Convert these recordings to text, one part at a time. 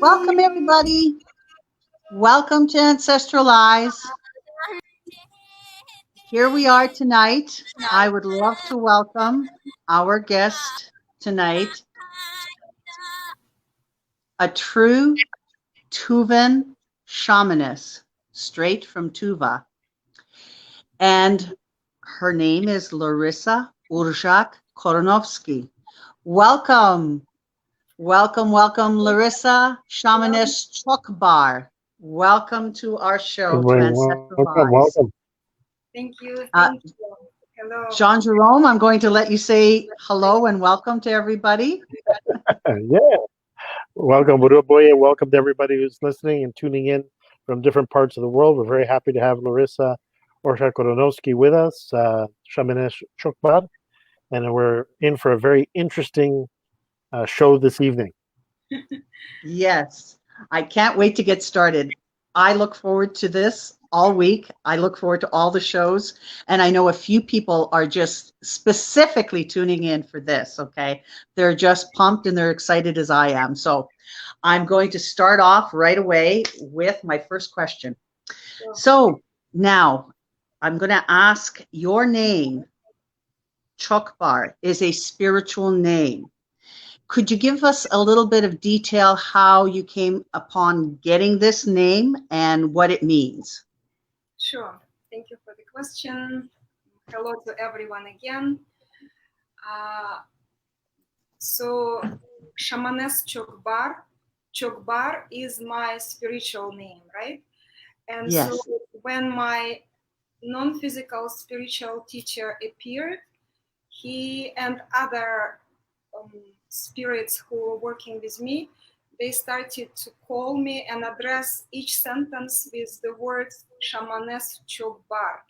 Welcome, everybody. Welcome to Ancestral Eyes. Here we are tonight. I would love to welcome our guest tonight, a true Tuvan shamaness, straight from Tuva. And her name is Larisa Oorzhak Koronowski. Welcome. Welcome, Larisa Shamaness ChokBar. Welcome to our show, to Ancestral Eyes. Thank you. Hello. Jean-Jerome, I'm going to let you say hello and welcome to everybody. Yeah. Welcome, Baudry, and welcome to everybody who's listening and tuning in from different parts of the world. We're very happy to have Larisa Oorzhak Koronowski with us, Shamaness ChokBar, and we're in for a very interesting show this evening. Yes, I can't wait to get started. I look forward to this all week. I look forward to all the shows, and I know a few people are just specifically tuning in for this, okay? They're just pumped and they're excited as I am. So I'm going to start off right away with my first question. So now I'm going to ask, your name, ChokBar, is a spiritual name. Could you give us a little bit of detail how you came upon getting this name and what it means? Sure. Thank you for the question. Hello to everyone again. So, Shamaness ChokBar. ChokBar is my spiritual name, right? And yes. So when my non-physical spiritual teacher appeared, he and other spirits who were working with me, they started to call me and address each sentence with the words Shamaness ChokBar.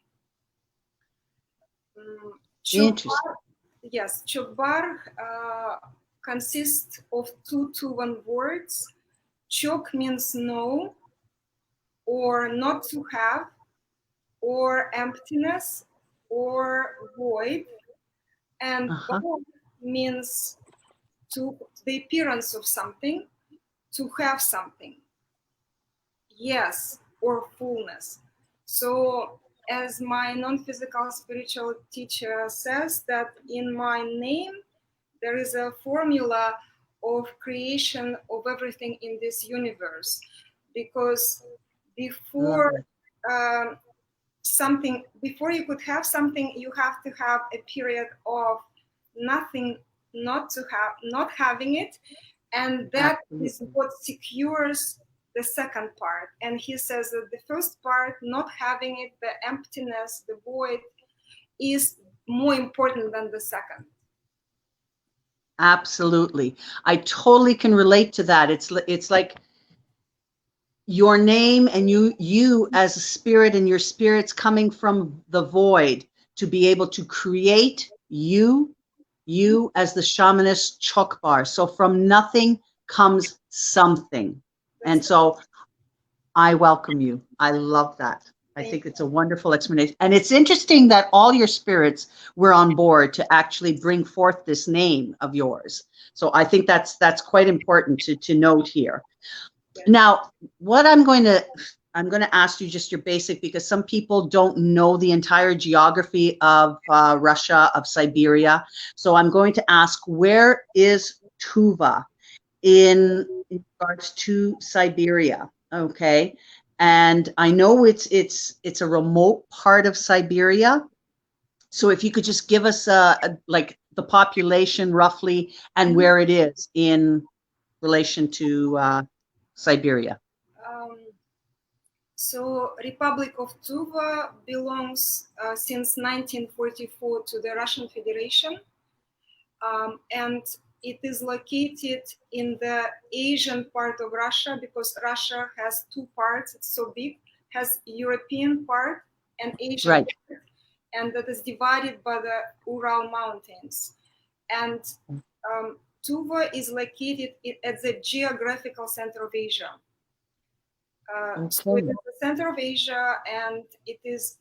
Interesting. Yes, ChokBar consists of two Tuvan words. Chok means no, or not to have, or emptiness, or void, and bar means to the appearance of something, to have something. Yes, or fullness. So as my non-physical spiritual teacher says, that in my name there is a formula of creation of everything in this universe, because before before you could have something, you have to have a period of nothing, not having it, and that is what secures the second part. And he says that the first part, not having it, the emptiness, the void, is more important than the second. Absolutely. I totally can relate to that. It's like your name and you as a spirit, and your spirit's coming from the void to be able to create you as the shamaness ChokBar. So from nothing comes something. And so I welcome you. I love that. I think it's a wonderful explanation. And it's interesting that all your spirits were on board to actually bring forth this name of yours. So I think that's quite important to note here. Now, what I'm going to ask you just your basic, because some people don't know the entire geography of Russia, of Siberia. So I'm going to ask, where is Tuva in regards to Siberia? Okay. And I know it's a remote part of Siberia. So if you could just give us like the population roughly and where it is in relation to Siberia. So Republic of Tuva belongs since 1944 to the Russian Federation, and it is located in the Asian part of Russia, because Russia has two parts. It's so big, has European part and Asian part, and that is divided by the Ural Mountains. And Tuva is located at the geographical center of Asia. So it is the center of Asia, and it is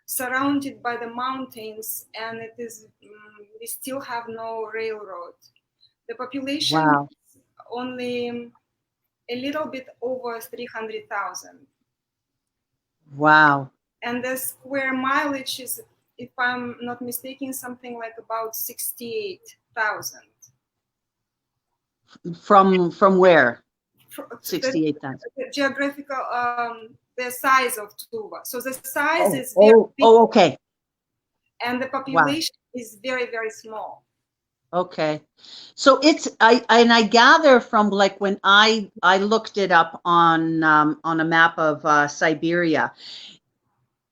surrounded by the mountains, and it is we still have no railroad. The population is only a little bit over 300,000. Wow. And the square mileage is, if I'm not mistaken, something like about 68,000. From where? The 68,000. geographical, the size of Tuva. So the size Oh, is very big, okay. and the Wow. population is very, very small. Okay. So I gather from like when I looked it up on a map of Siberia,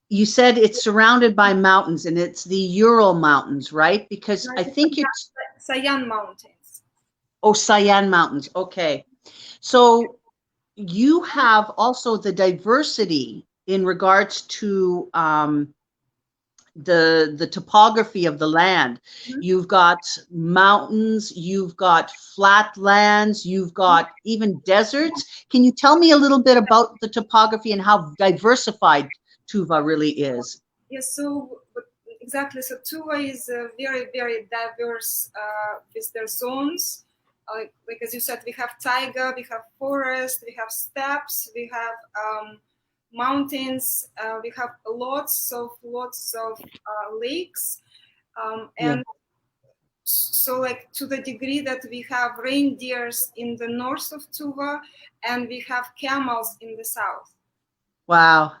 you said it's surrounded by mountains and it's the Ural Mountains, right? Because I think it's Sayan Mountains. Sayan Mountains. Okay. So you have also the diversity in regards to the topography of the land. Mm-hmm. You've got mountains, you've got flatlands, you've got even deserts. Can you tell me a little bit about the topography and how diversified Tuva really is? Yes, so exactly. So Tuva is very, very diverse with their zones. Like as you said, we have taiga, we have forest, we have steppes, we have mountains, we have lots of lakes, and so like to the degree that we have reindeers in the north of Tuva, and we have camels in the south. Wow.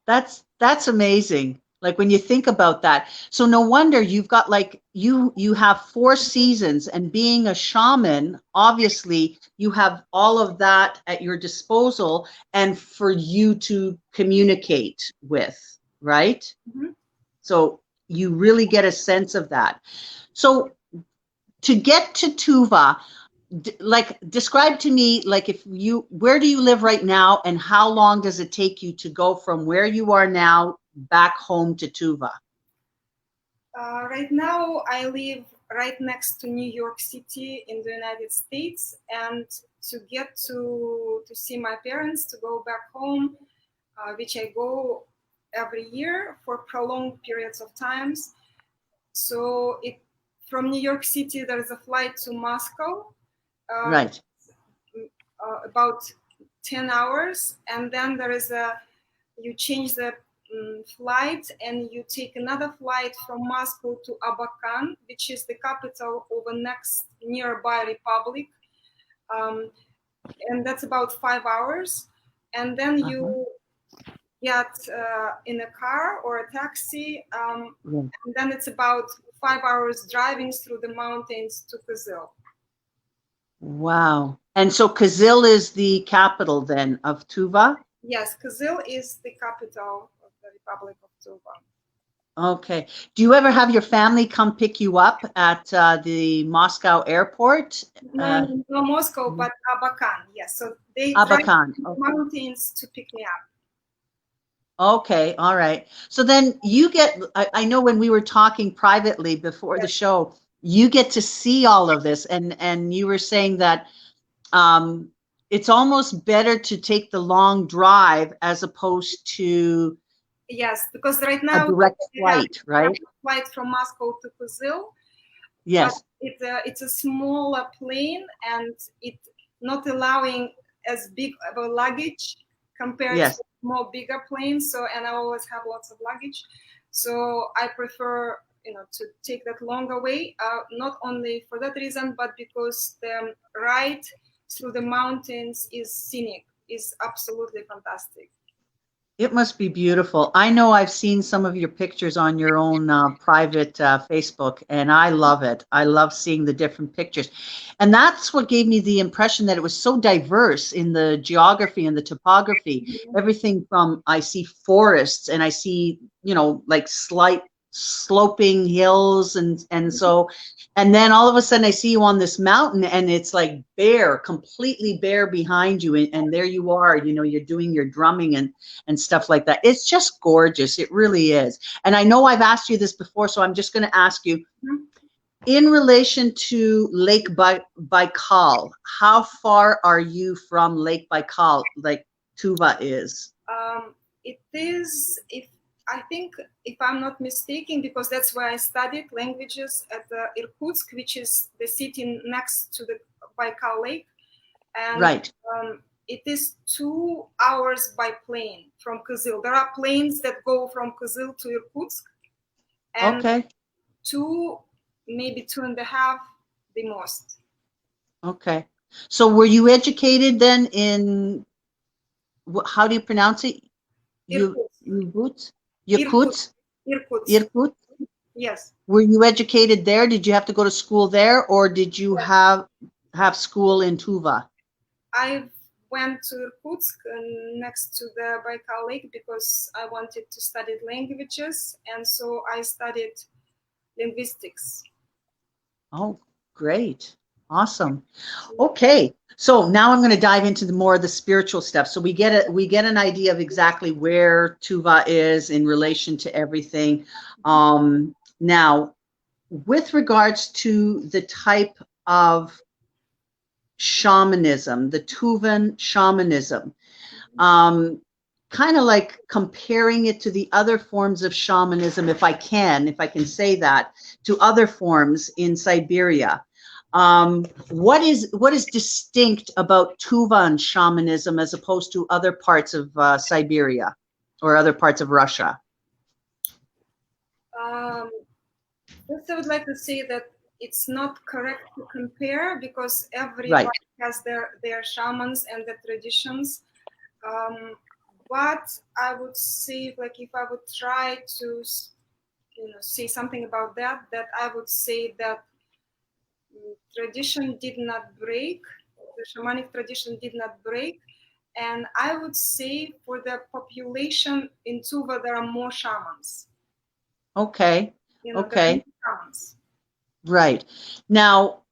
That's amazing. Like when you think about that. So no wonder you've got like you have 4 seasons, and being a shaman, obviously you have all of that at your disposal and for you to communicate with, right? Mm-hmm. So you really get a sense of that. So to get to Tuva, like describe to me, like where do you live right now, and how long does it take you to go from where you are now back home to Tuva? Right now I live right next to New York City in the United States, and to get to see my parents, to go back home, which I go every year for prolonged periods of times. So from New York City there is a flight to Moscow, Right. about 10 hours, and then you change the flight and you take another flight from Moscow to Abakan, which is the capital of a next nearby republic, and that's about 5 hours, and then you get in a car or a taxi, and then it's about 5 hours driving through the mountains to Kizil. Wow. And so Kizil is the capital then of Tuva? Yes, Kizil is the capital of the Republic of Tuva. Okay. Do you ever have your family come pick you up at the Moscow airport? No, Moscow, but Abakan. Yes, so they Abakan. drive to the mountains to pick me up. Okay, all right. So then you get, I know when we were talking privately before the show, you get to see all of this, and you were saying that it's almost better to take the long drive as opposed to yes, because right now a direct flight, right? A flight from Moscow to Kizil. Yes. But it's a smaller plane, and it's not allowing as big of a luggage compared to more bigger planes. So, and I always have lots of luggage. So I prefer, to take that longer way, not only for that reason, but because the ride through the mountains is scenic, is absolutely fantastic. It must be beautiful. I know I've seen some of your pictures on your own private Facebook, and I love it. I love seeing the different pictures. And that's what gave me the impression that it was so diverse in the geography and the topography. Mm-hmm. Everything from, I see forests, and I see, like slight sloping hills, and so, and then all of a sudden I see you on this mountain, and it's like bare, completely bare behind you, and there you are, you're doing your drumming and stuff like that. It's just gorgeous. It really is. And I know I've asked you this before, so I'm just going to ask you, in relation to Lake Baikal, how far are you from Lake Baikal, like Tuva is? It is, I think, if I'm not mistaken, because that's where I studied languages at Irkutsk, which is the city next to the Baikal Lake. and Right. it is 2 hours by plane from Kyzyl. There are planes that go from Kyzyl to Irkutsk, and Okay. 2, maybe 2.5, the most. Okay. So were you educated then in, how do you pronounce it? Irkutsk. Yakutsk? Irkutsk. Irkutsk? Yes. Were you educated there? Did you have to go to school there, or did you have school in Tuva? I went to Irkutsk next to the Baikal Lake because I wanted to study languages, and so I studied linguistics. Oh, great. Awesome. Okay. So now I'm going to dive into more of the spiritual stuff. So we get an idea of exactly where Tuva is in relation to everything. Now, with regards to the type of shamanism, the Tuvan shamanism, kind of like comparing it to the other forms of shamanism, if I can say that, to other forms in Siberia. What is distinct about Tuvan shamanism as opposed to other parts of Siberia or other parts of Russia? First, I would like to say that it's not correct to compare because everybody has their shamans and the traditions. But I would say, like, if I would try to, say something about that I would say that tradition did not break, the shamanic tradition did not break, and I would say for the population in Tuva there are more shamans. Okay. Okay. Shamans. Right. Now,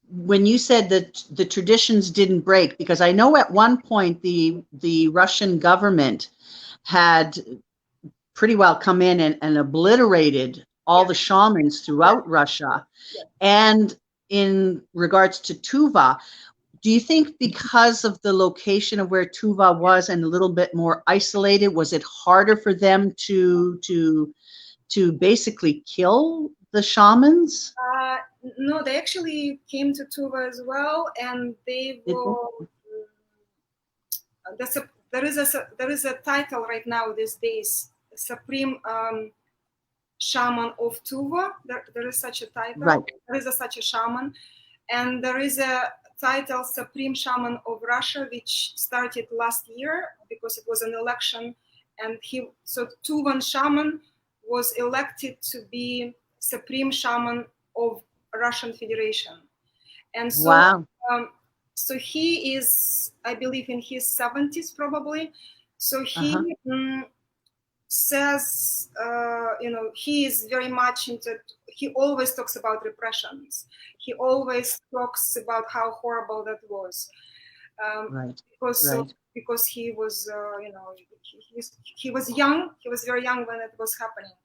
when you said that the traditions didn't break, because I know at one point the Russian government had pretty well come in and obliterated all the shamans throughout Russia. And in regards to Tuva, do you think because of the location of where Tuva was and a little bit more isolated, was it harder for them to basically kill the shamans? No, they actually came to Tuva as well, and they will. There is a title right now these days, Supreme Shaman of Tuva. There is such a title. Right. There is such a shaman, and there is a title Supreme Shaman of Russia, which started last year because it was an election, and so Tuvan Shaman was elected to be Supreme Shaman of Russian Federation, and so wow. So he is, I believe, in his 70s probably. So he says, he is very much into. He always talks about repressions. He always talks about how horrible that was, because he was, he was young. He was very young when it was happening,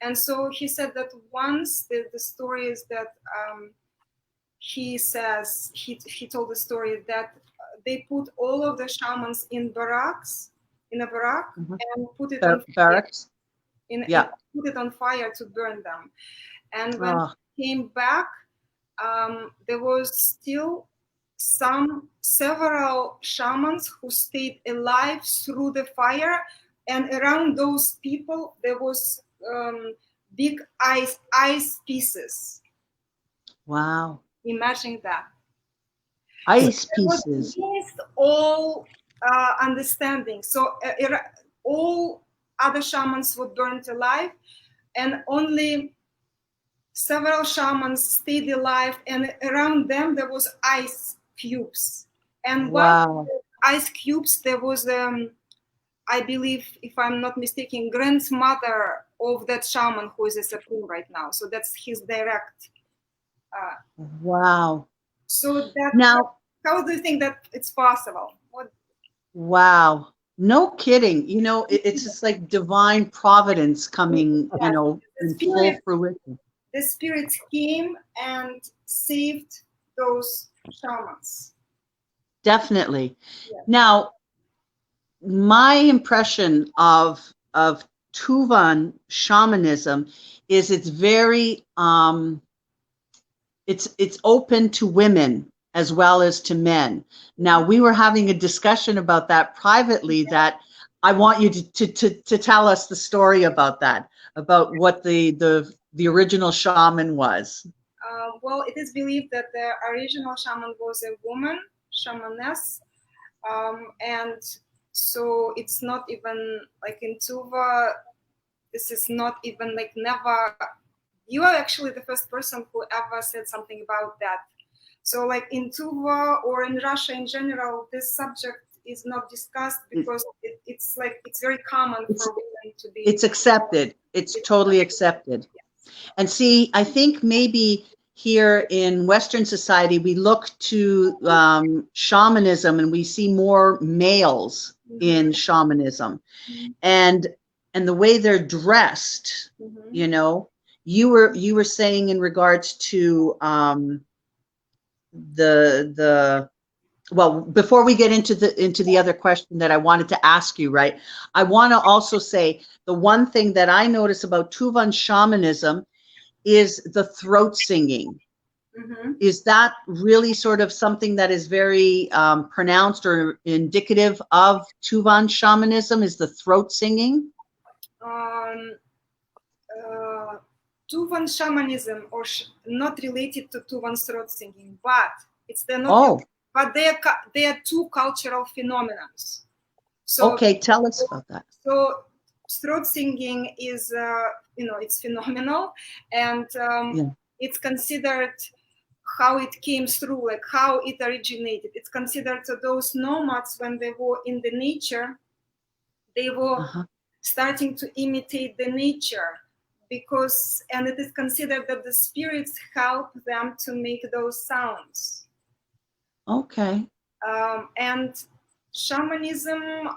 and so he said that once the story is that. He says he told the story that they put all of the shamans in a barrack, and put it on barracks. Put it on fire to burn them. And when he came back, there was still several shamans who stayed alive through the fire, and around those people there was big ice pieces. Wow. Imagine that. Ice pieces. Against all understanding. So all other shamans were burnt alive, and only several shamans stayed alive, and around them there was ice cubes. And one of the ice cubes, there was, I believe, if I'm not mistaken, grandmother of that shaman who is a supreme right now. So that's his direct. Wow. So that now, how do you think that it's possible? Wow. No kidding. It's just like divine providence coming, in full fruition. The spirits came and saved those shamans. Definitely. Yeah. Now, my impression of Tuvan shamanism is it's very it's open to women. as well as to men. Now, we were having a discussion about that privately, that I want you to tell us the story about that, about what the original shaman was. Well, it is believed that the original shaman was a woman, shamaness, and so it's not even like in Tuva, this is not even like never, you are actually the first person who ever said something about that. So like in Tuva or in Russia in general, this subject is not discussed because it's like, it's very common for women to be. It's accepted. It's totally accepted. And see, I think maybe here in Western society, we look to shamanism and we see more males in shamanism, and the way they're dressed, you know, you were saying in regards to well, before we get into the other question that I wanted to ask you, right? I want to also say the one thing that I notice about Tuvan shamanism is the throat singing. Is that really sort of something that is very pronounced or indicative of Tuvan shamanism? Is the throat singing? Tuvan shamanism, or not related to Tuvan throat singing, but it's the not. Oh. But they are two cultural phenomena. So okay, tell us about that. So throat singing is, you know, it's phenomenal, and it's considered how it came through, like how it originated. It's considered to those nomads when they were in the nature, they were starting to imitate the nature, because, and it is considered that the spirits help them to make those sounds. Okay. And shamanism,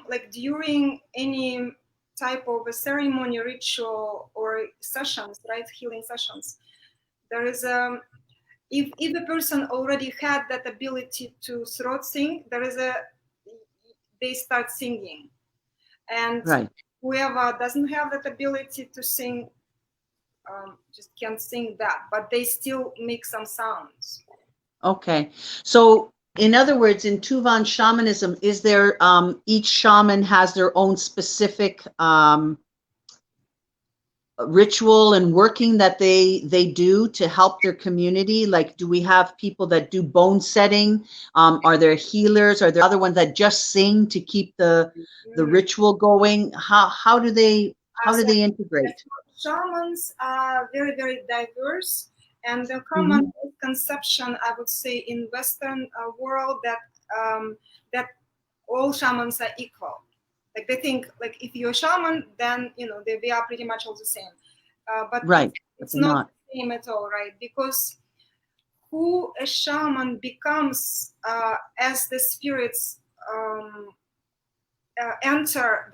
like during any type of a ceremony, ritual, or sessions, right, healing sessions, there is if a person already had that ability to throat sing, they start singing, and whoever doesn't have that ability to sing just can't sing that, but they still make some sounds. Okay, so in other words, in Tuvan shamanism, is there each shaman has their own specific ritual and working that they do to help their community? Like, do we have people that do bone setting? Are there healers? Are there other ones that just sing to keep the ritual going? How do they integrate? Shamans are very, very diverse, and the common conception, I would say, in Western world, that that all shamans are equal. Like they think, like if you're a shaman, then you know they are pretty much all the same. But it's not the same at all, right? Because who a shaman becomes as the spirits enter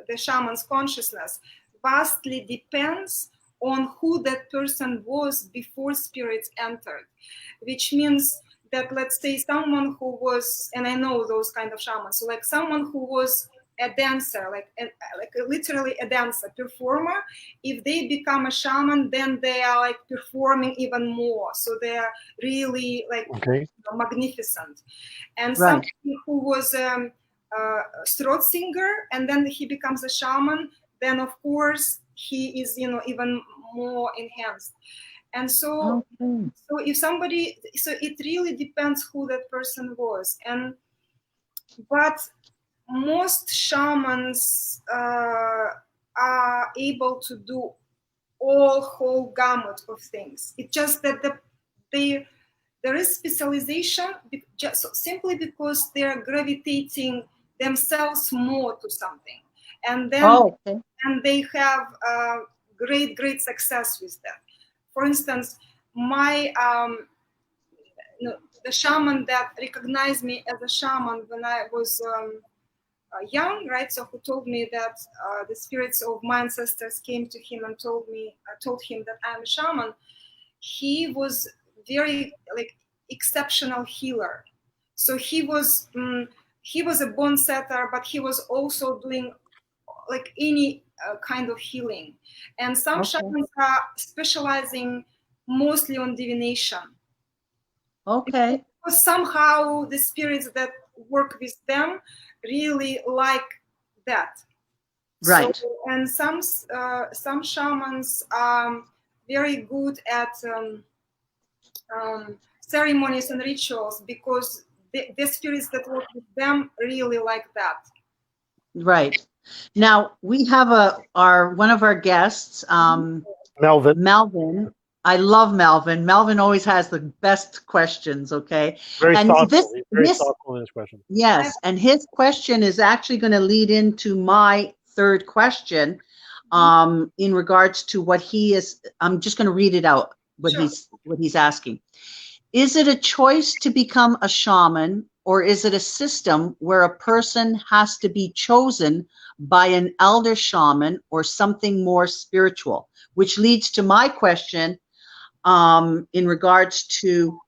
the shaman's consciousness vastly depends on who that person was before spirits entered, which means that, let's say, someone who was, and I know those kind of shamans, so like someone who was a dancer, like literally a dancer, performer, if they become a shaman, then they are like performing even more, so they are really like magnificent. And somebody who was a throat singer and then he becomes a shaman, then of course he is, you know, even more enhanced. And so so if somebody, so it really depends who that person was. And but most shamans are able to do whole gamut of things. It's just that there is specialization just simply because they're gravitating themselves more to something, and then and they have great success with that. For instance, my the shaman that recognized me as a shaman when I was young, right? So who told me that the spirits of my ancestors came to him and told him that I'm a shaman. He was very like exceptional healer. So he was a bone setter, but he was also doing like any kind of healing. And some shamans are specializing mostly on divination. Okay. because somehow the spirits that work with them really like that. Right. So, and some shamans are very good at ceremonies and rituals because the spirits that work with them really like that. Right. Now we have one of our guests, Melvin. Melvin. I love Melvin. Melvin always has the best questions. Okay. Very And thoughtful. He's very thoughtful in his question. Yes, and his question is actually going to lead into my third question, in regards to what he is. I'm just going to read it out. What Sure. he's asking. Is it a choice to become a shaman, or is it a system where a person has to be chosen by an elder shaman or something more spiritual? Which leads to my question, in regards to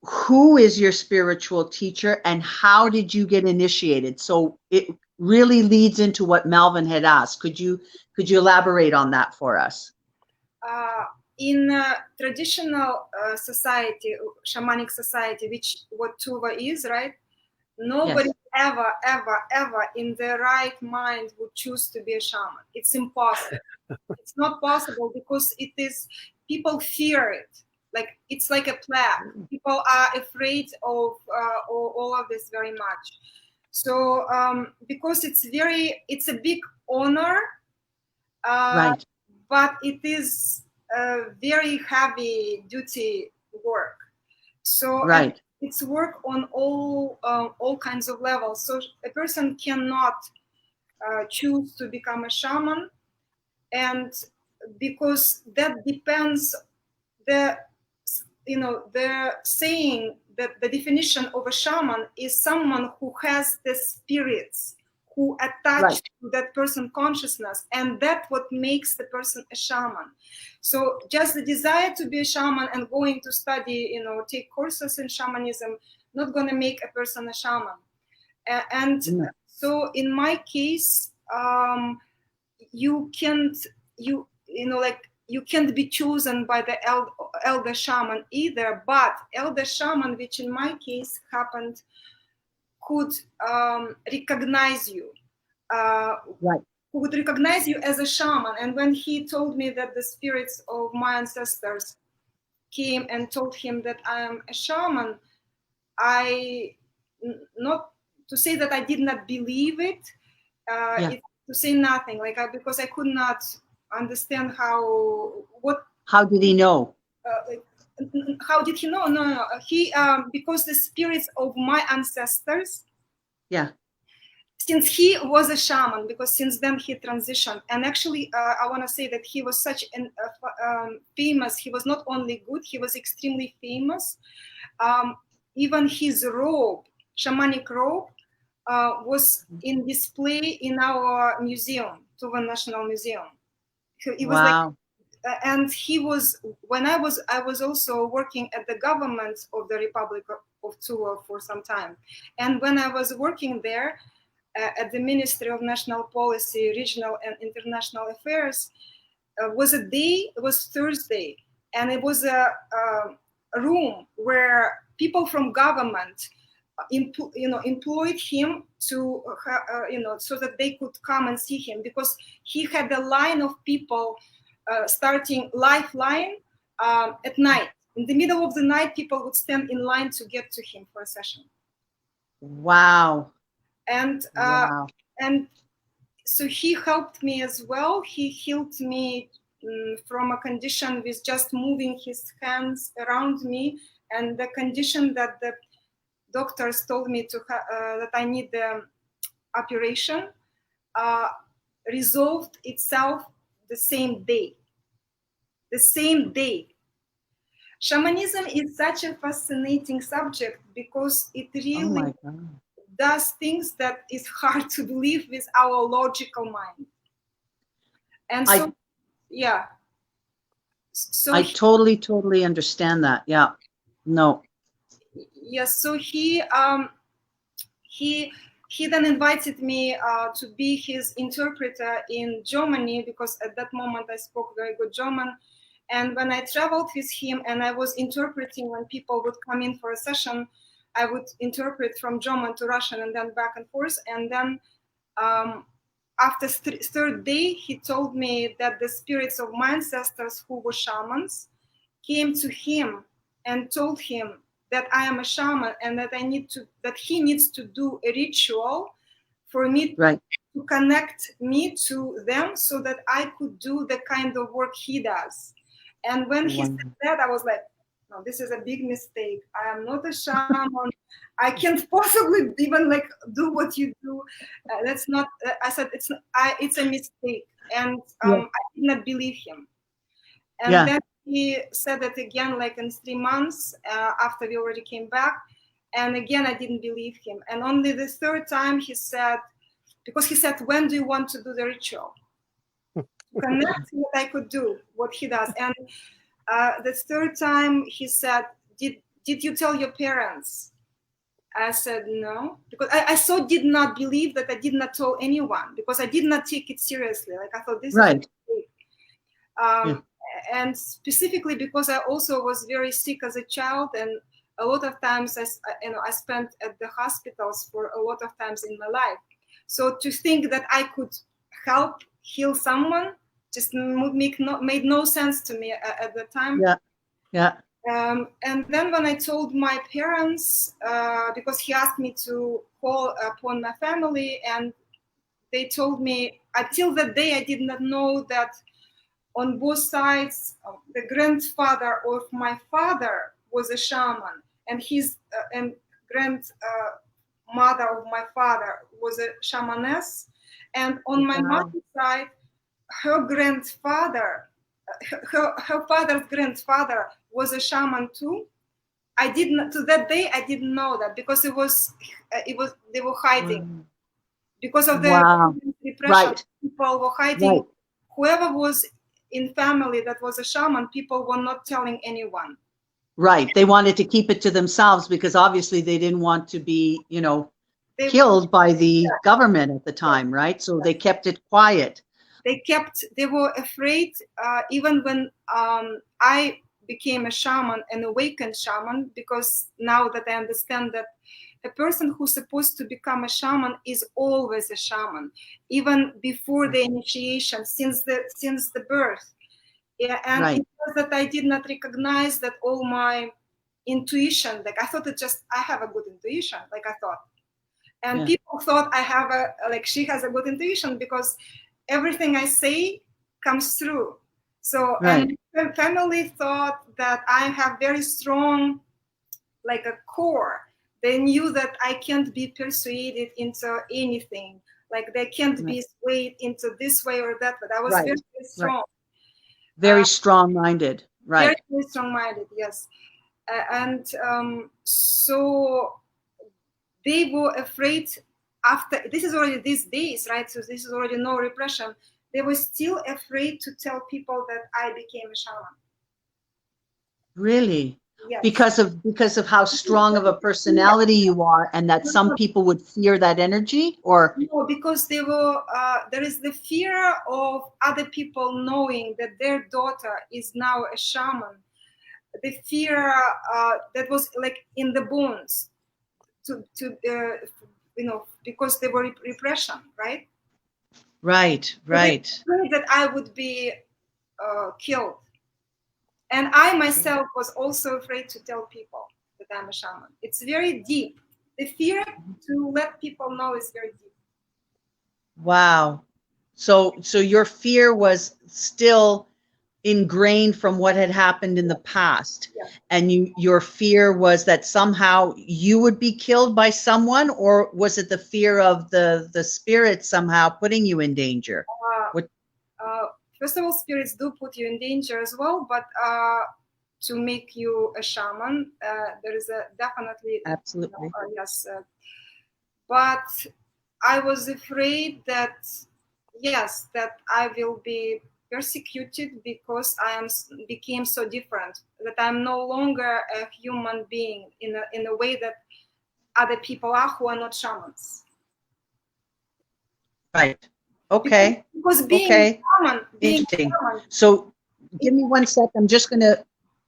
who is your spiritual teacher and how did you get initiated? So it really leads into what Melvin had asked. Could you elaborate on that for us? In traditional society, shamanic society, which what Tuva is, right? Nobody ever in their right mind would choose to be a shaman. It's impossible. It's not possible because it is, people fear it. Like it's like a plague. People are afraid of all of this very much. So because it's a big honor, Right. but it is a very heavy duty work. So Right. it's work on all kinds of levels. So a person cannot choose to become a shaman, and because that depends, the saying that the definition of a shaman is someone who has the spirits who attach to that person consciousness, and that's what makes the person a shaman. So just the desire to be a shaman and going to study, take courses in shamanism, not going to make a person a shaman. And so in my case, you can't be chosen by the elder shaman either, but elder shaman, which in my case happened, could recognize you, who would recognize you as a shaman. And when he told me that the spirits of my ancestors came and told him that I am a shaman, not to say that I did not believe it, it's to say nothing, because I could not understand how did he know? How did he know? No. He because the spirits of my ancestors. Yeah. Since he was a shaman, because since then he transitioned, and actually I want to say that he was such an famous. He was not only good; he was extremely famous. Even his robe, shamanic robe, was in display in our museum, Tuvan National Museum. It was and he was, when I was also working at the government of the Republic of Tuva for some time, and when I was working there at the Ministry of National Policy, Regional and International Affairs, it was Thursday, and it was a room where people from government employed him to so that they could come and see him, because he had a line of people starting lifeline at night. In the middle of the night, people would stand in line to get to him for a session. Wow. And so he helped me as well. He healed me from a condition with just moving his hands around me, and the condition that the doctors told me that I need the operation resolved itself the same day. Shamanism is such a fascinating subject because it really does things that is hard to believe with our logical mind. And so, So I totally understand that. Yeah. No. Yes. So he then invited me to be his interpreter in Germany, because at that moment I spoke very good German. And when I traveled with him and I was interpreting when people would come in for a session, I would interpret from German to Russian and then back and forth. And then after third day, he told me that the spirits of my ancestors who were shamans came to him and told him that I am a shaman and that he needs to do a ritual for me to connect me to them so that I could do the kind of work he does. And when he said that, I was like, no, this is a big mistake. I am not a shaman. I can't possibly even like do what you do. That's not. I said it's a mistake, and I did not believe him. And then he said it again, like in 3 months after we already came back, and again I didn't believe him. And only the third time he said, because he said, when do you want to do the ritual? Connect what I could do, what he does. And the third time he said, did you tell your parents? I said no, because I so did not believe that I did not tell anyone, because I did not take it seriously. Like I thought this is a mistake. And specifically because I also was very sick as a child, and a lot of times I spent at the hospitals for a lot of times in my life. So to think that I could help heal someone just made no sense to me at the time. And then when I told my parents, because he asked me to call upon my family, and they told me, until that day I did not know that on both sides, the grandfather of my father was a shaman, and his grandmother of my father was a shamaness, and on my mother's side, her grandfather, her father's grandfather was a shaman too. I didn't, to that day I didn't know that, because it was they were hiding because of the repression. People were hiding. Whoever was in family that was a shaman, people were not telling anyone. They wanted to keep it to themselves, because obviously they didn't want to be, killed by the government at the time, right? So they kept it quiet. They were afraid, even when I became a shaman, an awakened shaman, because now that I understand that a person who's supposed to become a shaman is always a shaman, even before the initiation, since the birth. And it was that I did not recognize that all my intuition, like I thought I have a good intuition, like I thought. And people thought I have she has a good intuition because everything I say comes through. So, and the family thought that I have very strong, like a core. They knew that I can't be persuaded into anything. Like they can't be swayed into this way or that, but I was very, very strong. Very strong-minded, Very, very strong-minded, yes. So they were afraid after, this is already these days, right? So this is already no repression. They were still afraid to tell people that I became a shaman. Really? Yes. Because of how strong of a personality you are, and that some people would fear that energy, or no, because they were there is the fear of other people knowing that their daughter is now a shaman. The fear that was like in the bones, because they were repression, right? Right. That I would be killed. And I myself was also afraid to tell people that I'm a shaman. It's very deep. The fear to let people know is very deep. Wow. So your fear was still ingrained from what had happened in the past. And your fear was that somehow you would be killed by someone, or was it the fear of the spirit somehow putting you in danger? First of all, spirits do put you in danger as well, but to make you a shaman, there is a definitely absolutely yes. But I was afraid that that I will be persecuted because became so different, that I'm no longer a human being in a way that other people are who are not shamans. Right. Okay. Because being interesting. So Give me 1 sec. I'm just going to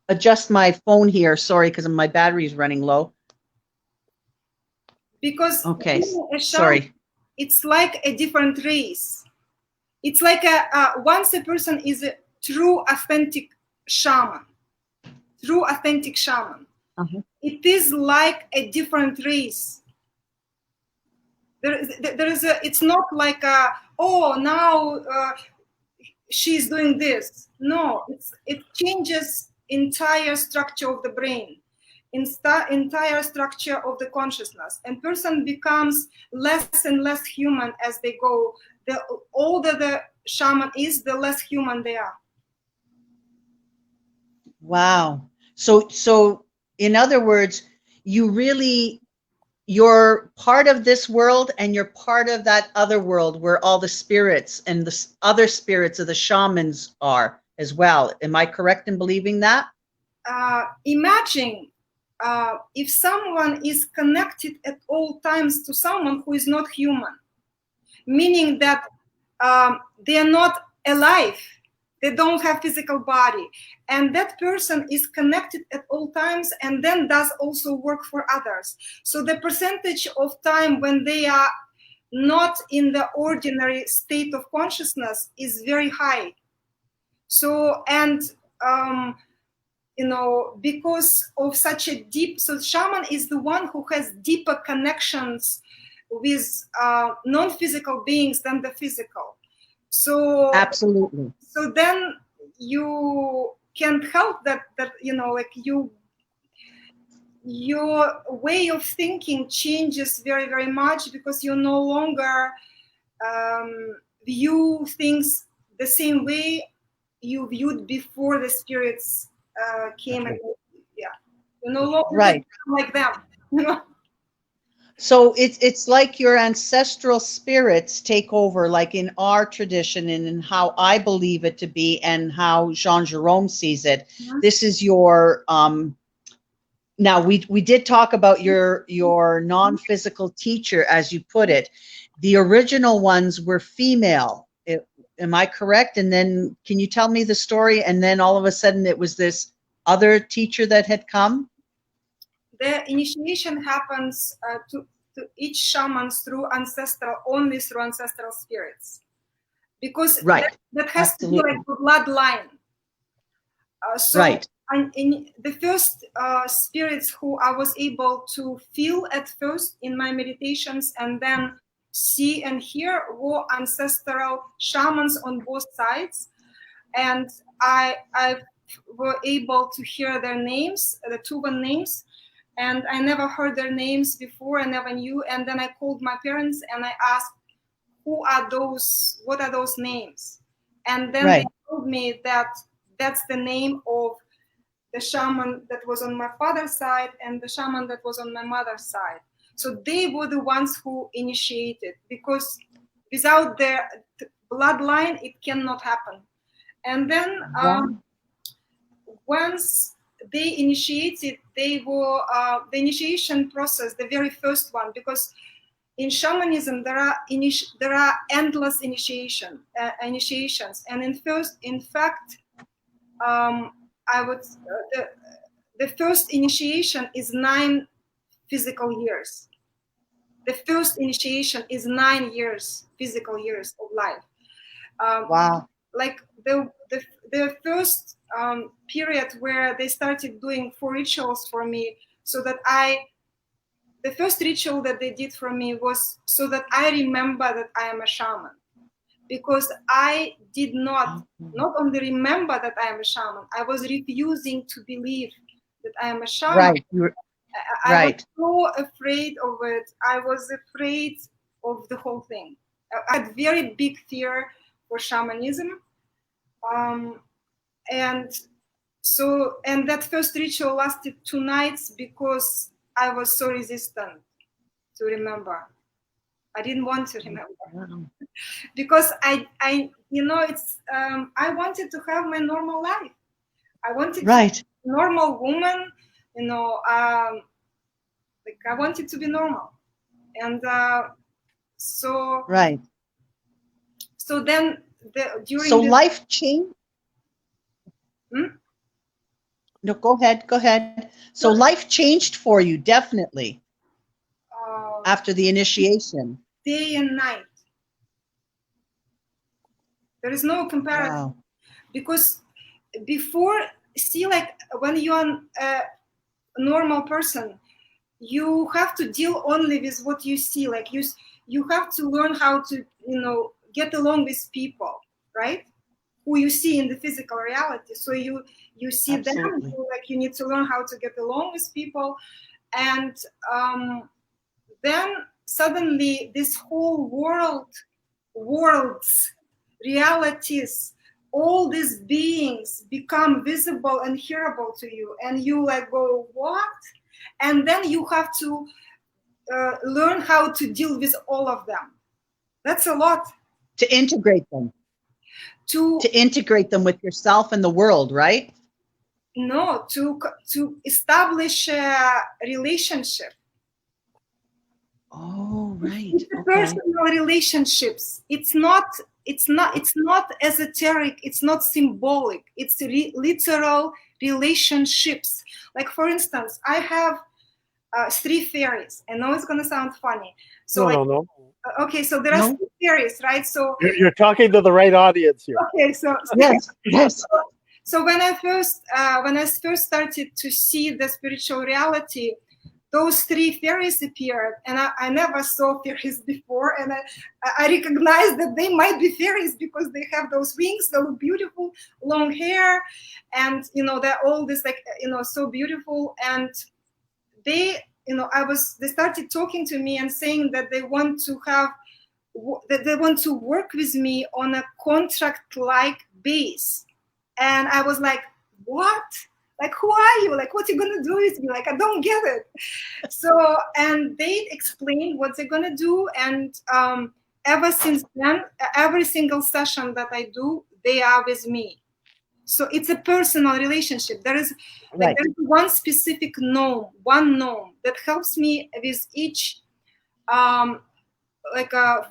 adjust my phone here. Sorry, because my battery is running low. Because Okay, being a shaman, sorry. it's like a different race. It's like once a person is a true, authentic shaman, it is like a different race. It's not like now she's doing this. No, it changes entire structure of the brain, entire structure of the consciousness, and person becomes less and less human as they go. The older the shaman is, the less human they are. Wow. So in other words, you're part of this world and you're part of that other world where all the spirits and the other spirits of the shamans are as well. Am I correct in believing that? Imagine if someone is connected at all times to someone who is not human, meaning that they are not alive, they don't have physical body, and that person is connected at all times and then does also work for others. So the percentage of time when they are not in the ordinary state of consciousness is very high. So, and because of such a deep, so shaman is the one who has deeper connections with non-physical beings than the physical. So absolutely. So then you can't help that your way of thinking changes very, very much, because you no longer view things the same way you viewed before the spirits came. And you no longer like them. So it's like your ancestral spirits take over, like in our tradition and in how I believe it to be and how Jean-Jerome sees it. Mm-hmm. This is your now we did talk about your non-physical teacher, as you put it. The original ones were female. Am I correct? And then can you tell me the story? And then all of a sudden it was this other teacher that had come? The initiation happens to each shaman only through ancestral spirits, because that has Absolutely. to be like a bloodline. And in the first spirits who I was able to feel at first in my meditations and then see and hear were ancestral shamans on both sides, and I were able to hear their names, the Tuvan names. And I never heard their names before, I never knew. And then I called my parents and I asked, who are those, what are those names? And then they told me that that's the name of the shaman that was on my father's side and the shaman that was on my mother's side. So they were the ones who initiated, because without their bloodline, it cannot happen. And then once they initiated, they were the initiation process, the very first one, because in shamanism there are endless initiations, and in fact, the first initiation is 9 physical years. The first initiation is 9 years, physical years of life. Wow! Like the first period where they started doing 4 rituals for me, so that the first ritual that they did for me was so that I remember that I am a shaman, because I did not only remember that I am a shaman, I was refusing to believe that I am a shaman. I was so afraid of it. I was afraid of the whole thing. I had very big fear for shamanism. And that first ritual lasted 2 nights because I was so resistant to remember. I didn't want to remember because I it's I wanted to have my normal life. I wanted to be a normal woman, like I wanted to be normal, and so then during life changed. Hmm? No, go ahead. Go ahead. So life changed for you, definitely, Uh, after the initiation. Day and night. There is no comparison. Wow. Because before, see, like when you're a normal person, you have to deal only with what you see. Like you have to learn how to, get along with people, right? Who you see in the physical reality. So you see them, Absolutely. like you need to learn how to get along with people, and then suddenly this whole worlds, realities, all these beings become visible and hearable to you, and you like go what? And then you have to learn how to deal with all of them. That's a lot. To integrate them. To To integrate them with yourself and the world, right? no, to establish a relationship. Oh, right. It's a Okay. personal relationships. It's not esoteric, it's not symbolic, it's literal relationships. Like for instance, I have three fairies. I know it's gonna sound funny. So No. okay, so there are No? three fairies, right? So You're talking to the right audience here. okay, so Yes. Yes. so when I first started to see the spiritual reality, those three fairies appeared, and I never saw fairies before, and I recognized that they might be fairies because they have those wings, they look beautiful, long hair, and they're all this like so beautiful, and they they started talking to me and saying that they want to work with me on a contract like base. And I was like, what? Like, who are you? Like, what are you gonna do with me? Like, I don't get it. So, and they explained what they're gonna do, and ever since then, every single session that I do, they are with me. So it's a personal relationship. There is Right. there's one specific one gnome that helps me with each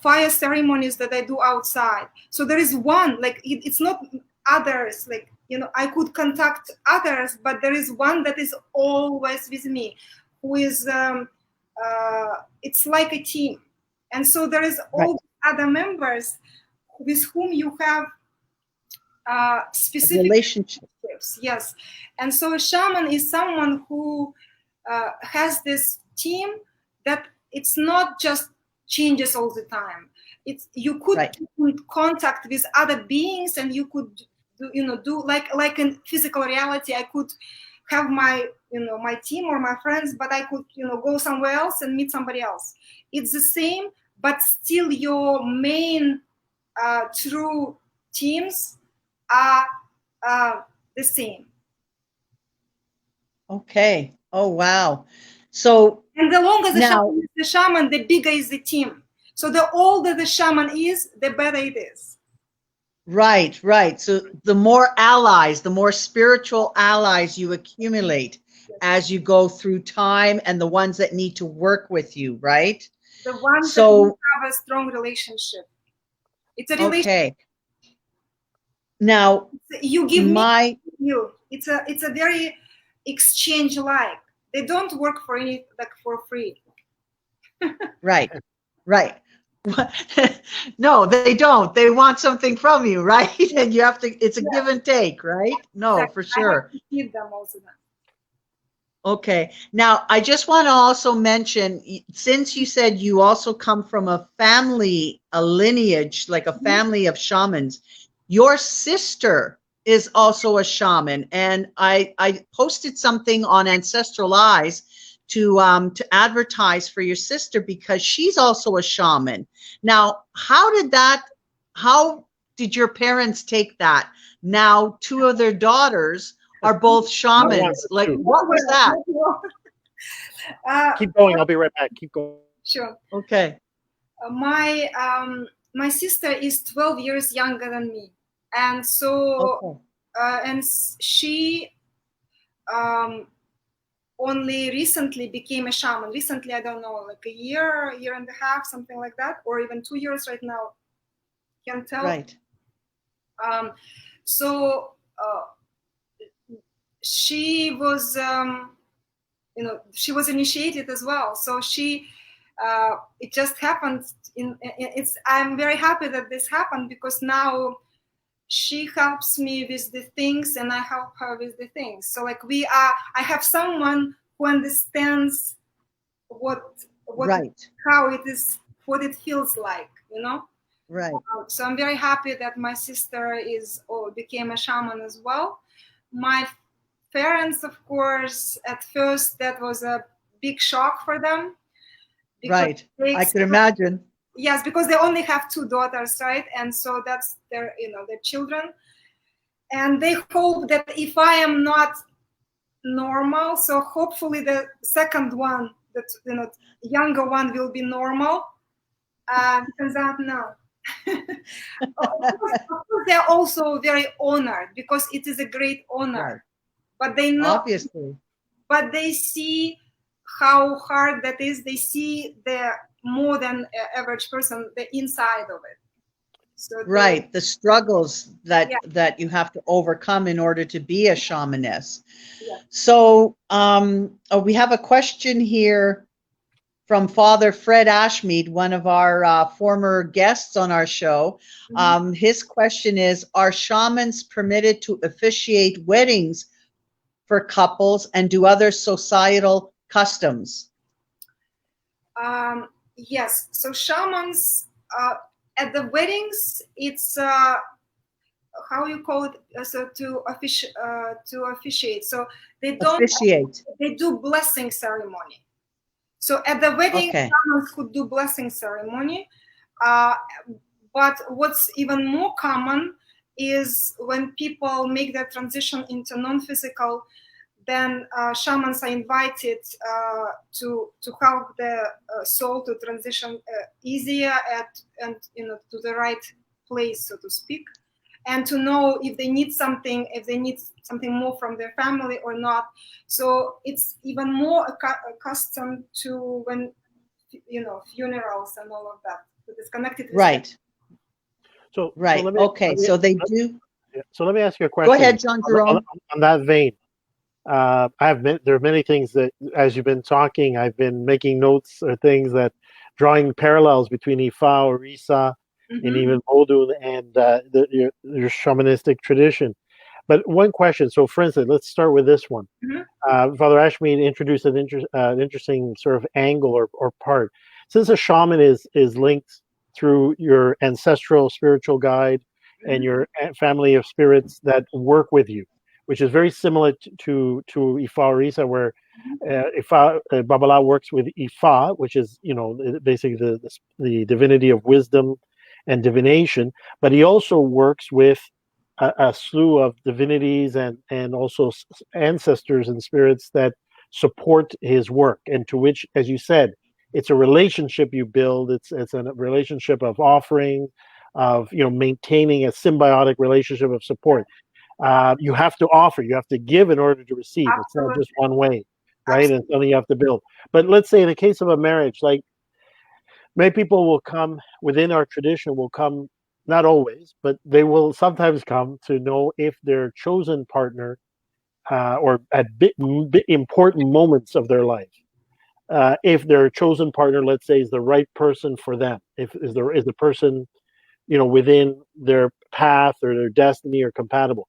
fire ceremonies that I do outside. So there is one, like it's not others, like I could contact others, but there is one that is always with me, who is it's like a team. And so there is all other members with whom you have specific Relationship. relationships. Yes. And so a shaman is someone who has this team that it's not just changes all the time. It's you could keep in contact with other beings, and you could do like in physical reality. I could have my my team or my friends, but I could go somewhere else and meet somebody else. It's the same, but still your main true teams are the same. Okay. Oh, wow. So, and the longer the now, shaman is the shaman, the bigger is the team. So the older the shaman is, the better it is. right. So the more allies, the more spiritual allies you accumulate as you go through time, and the ones that need to work with you, right? The ones that have a strong relationship. It's a relationship. Okay. Now, you give me you. It's a very exchange like. They don't work for for free. Right. No, they don't. They want something from you, right? And you have to, it's a give and take, right? No, exactly. for sure. I have to feed them also. Okay. Now, I just want to also mention, since you said you also come from a family, a lineage, like a family of shamans, your sister is also a shaman. And I posted something on Ancestral Eyes to advertise for your sister, because she's also a shaman. Now, how did your parents take that? Now, two of their daughters are both shamans. Like, what was that? Keep going. I'll be right back. Keep going. Sure. Okay. My sister is 12 years younger than me, and so and she only recently became a shaman. Recently, I don't know, like a year and a half, something like that, or even 2 years right now. Can't tell. Right. So she was, she was initiated as well. So it just happened. I'm very happy that this happened, because now she helps me with the things and I help her with the things. So like I have someone who understands Right. how it is, what it feels like, Right. So I'm very happy that my sister became a shaman as well. My parents, of course, at first that was a big shock for them. Right. I could imagine. Yes, because they only have 2 daughters, right? And so that's their children. And they hope that if I am not normal, so hopefully the second one, that younger one, will be normal. Turns out no. Of course, they're also very honored, because it is a great honor. Right. But they know, obviously, but they see how hard that is. They see the more than average person, the inside of it. So right, the struggles that you have to overcome in order to be a shamaness. Yeah. So we have a question here from Father Fred Ashmead, one of our former guests on our show. Mm-hmm. His question is, are shamans permitted to officiate weddings for couples and do other societal customs? Yes. So shamans at the weddings, it's how you call it? So to officiate. So they don't officiate. They do blessing ceremony. So at the wedding, shamans could do blessing ceremony. But what's even more common is when people make their transition into non-physical, then shamans are invited to help the soul to transition easier and to the right place, so to speak, and to know if they need something more from their family or not. So it's even more accustomed to when funerals and all of that. So it's connected with right. that. So they do. So let me ask you a question. Go ahead, Jean-Jerome. On that vein, there are many things that, as you've been talking, I've been making notes or things that drawing parallels between Ifa or Isa and even Baudry and your shamanistic tradition. But one question. So, for instance, let's start with this one. Father Ashmead introduced an interesting sort of angle or part. Since a shaman is linked through your ancestral spiritual guide and your family of spirits that work with you, which is very similar to Ifa or Isa, where Ifa Babala works with Ifa, which is basically the divinity of wisdom and divination, but he also works with a slew of divinities and also ancestors and spirits that support his work, and to which, as you said, it's a relationship you build. It's a relationship of offering, of maintaining a symbiotic relationship of support. You have to offer, you have to give in order to receive. Absolutely. It's not just one way, right? Absolutely. And something you have to build. But let's say in the case of a marriage, like many people will come within our tradition, will come, not always, but they will sometimes come to know if their chosen partner, or at important moments of their life, if their chosen partner, let's say, is the right person for them, if is the person within their path or their destiny or compatible.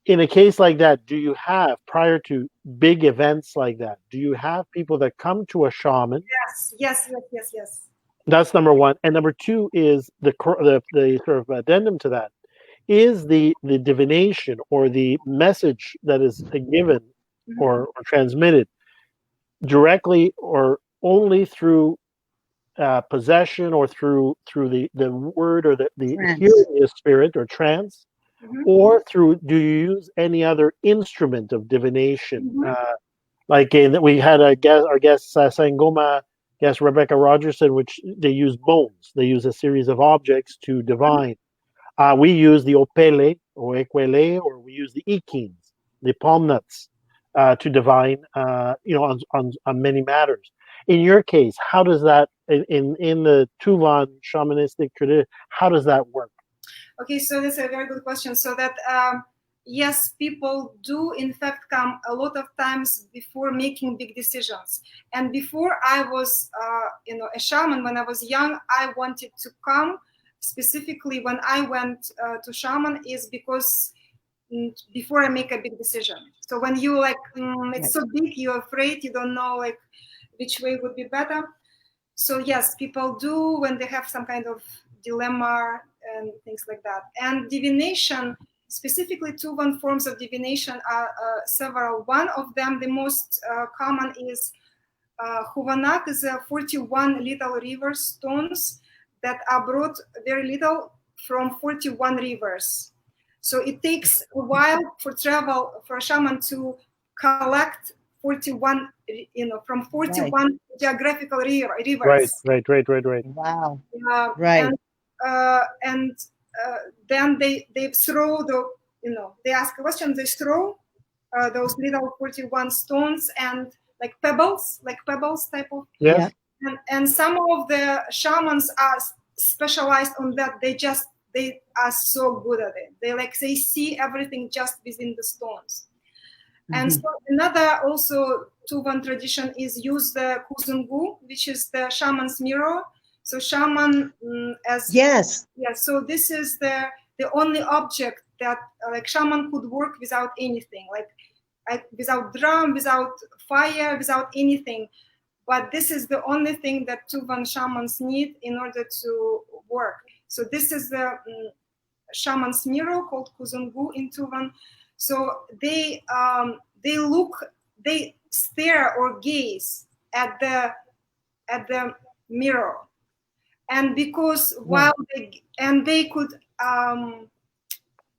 In a case like that, do you have, prior to big events like that, do you have people that come to a shaman? Yes. That's number one. And number two is the sort of addendum to that is the divination or the message that is given or transmitted directly or only through possession or through the word or the hearing of spirit or trance, or do you use any other instrument of divination? Like we had our guest Sangoma guest Rebecca Rogerson, which they use bones. They use a series of objects to divine. We use the opele or equele, or we use the ikins, the palm nuts, to divine, on many matters. In your case, how does that, in the Tuvan shamanistic tradition, how does that work? Okay, so that's a very good question. So that yes, people do in fact come a lot of times before making big decisions. And before I was, a shaman, when I was young, I wanted to come. Specifically, when I went to shaman, is because before I make a big decision. So when you like, it's so big, you're afraid, you don't know like which way would be better. So yes, people do when they have some kind of dilemma and things like that. And divination, specifically Tuvan forms of divination are several. One of them, the most common is Huvanak, is 41 little river stones that are brought very little from 41 rivers. So it takes a while for a shaman to collect 41, from 41 geographical rivers. Right. Wow. Right. And then they throw they ask a question, they throw those little 41 stones and like pebbles type of. Yes. And some of the shamans are specialized on that. They are so good at it. They see everything just within the stones. And so another also Tuvan tradition is use the kuzungu, which is the shaman's mirror. So shaman so this is the only object that like shaman could work without anything, like without drum, without fire, without anything. But this is the only thing that Tuvan shamans need in order to work. So this is the shaman's mirror called kuzungu in Tuvan. So they stare or gaze at the mirror, and because they could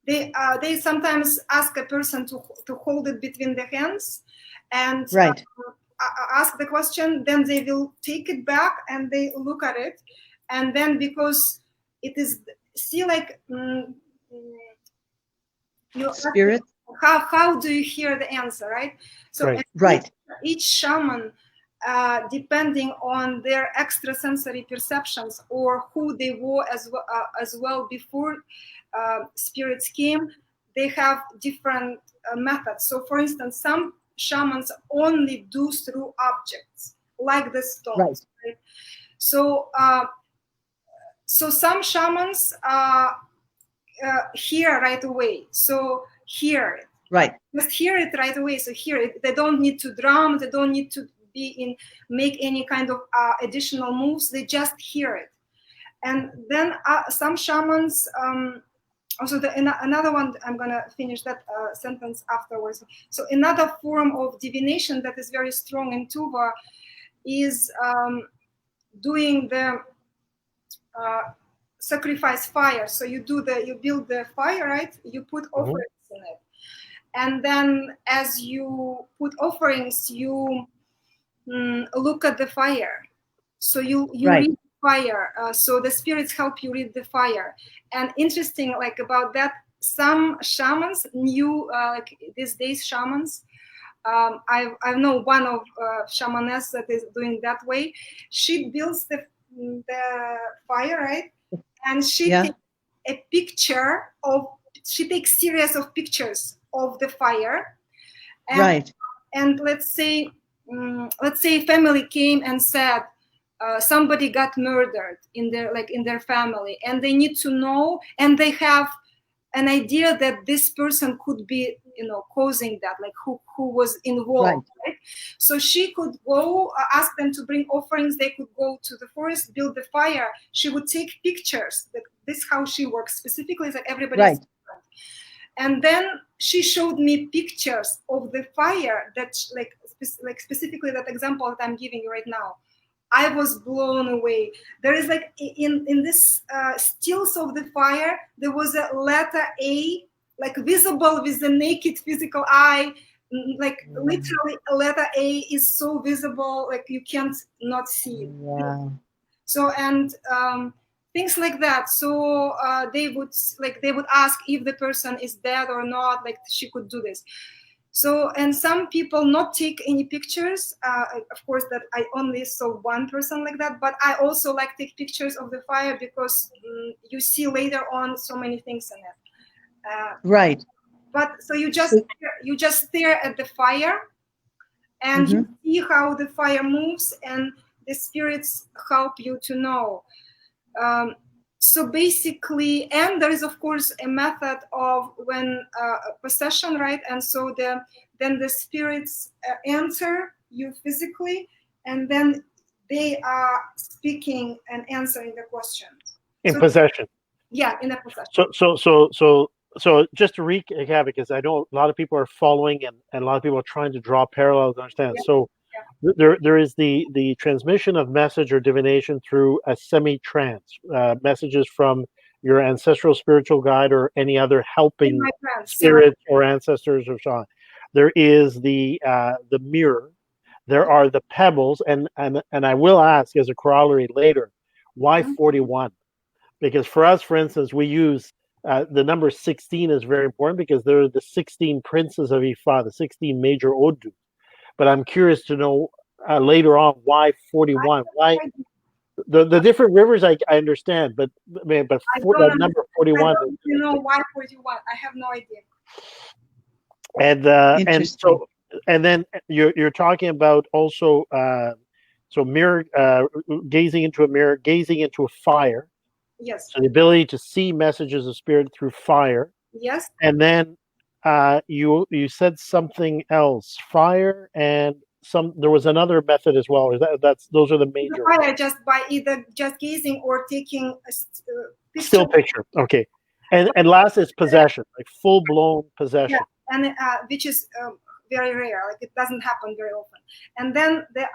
they sometimes ask a person to hold it between the hands and ask the question, then they will take it back and they look at it, and then because it is spirit. How do you hear the answer, right? So each shaman, depending on their extrasensory perceptions or who they were as well before spirits came, they have different methods. So for instance, some shamans only do through objects like the stones. Right? So some shamans hear right away. So hear it. Right. Just hear it right away. So hear it. They don't need to drum. They don't need to make any kind of additional moves. They just hear it. And then some shamans, also another one, I'm going to finish that sentence afterwards. So another form of divination that is very strong in Tuva is doing the sacrifice fire. So you build the fire, right? You put offerings in it. And then as you put offerings, you look at the fire. So you read the fire. So the spirits help you read the fire. And interesting, like about that, some shamans knew, like these days shamans, I know one of shamaness that is doing that way. She builds the fire, right? And she takes a picture she takes series of pictures of the fire. And, and let's say family came and said somebody got murdered in their family, and they need to know, and they have an idea that this person could be causing that, like who was involved, right? So she could go ask them to bring offerings. They could go to the forest, build the fire. She would take pictures. This is how she works specifically, is like everybody's different. And then she showed me pictures of the fire that like specifically that example that I'm giving you right now. I was blown away. There is like in this stills of the fire, there was a letter A, like visible with the naked physical eye. Like literally a letter A is so visible, like you can't not see it. Wow. So and things like that. So they would ask if the person is dead or not. Like she could do this. So, and some people not take any pictures. Of course, that I only saw one person like that, but I also like take pictures of the fire because you see later on so many things in it. But so you just stare at the fire, and you see how the fire moves, and the spirits help you to know. So basically, and there is of course a method of when possession, right? And so then the spirits enter you physically, and then they are speaking and answering the question. In possession. Yeah, in a possession. So just to recap, because I know a lot of people are following and a lot of people are trying to draw parallels to understand. Yeah. So there is the transmission of message or divination through a semi-trance, messages from your ancestral spiritual guide or any other helping spirit or ancestors or so on. There is the mirror. There are the pebbles, and I will ask as a corollary later, why 41? Because for us, for instance, we use the number 16 is very important because they're the 16 princes of Ifa, the 16 major Odu. But I'm curious to know later on why 41. Why the different rivers I understand, but that number 41. You know why 41? I have no idea. And then you're talking about also so mirror, gazing into a mirror, gazing into a fire. Yes. So the ability to see messages of spirit through fire. Yes. And then you said something else, fire, and there was another method as well. Those are the major. Fire just by either just gazing or taking a picture. Still picture. Okay. And last is possession, like full blown possession. Yeah. And which is very rare. Like it doesn't happen very often. And then the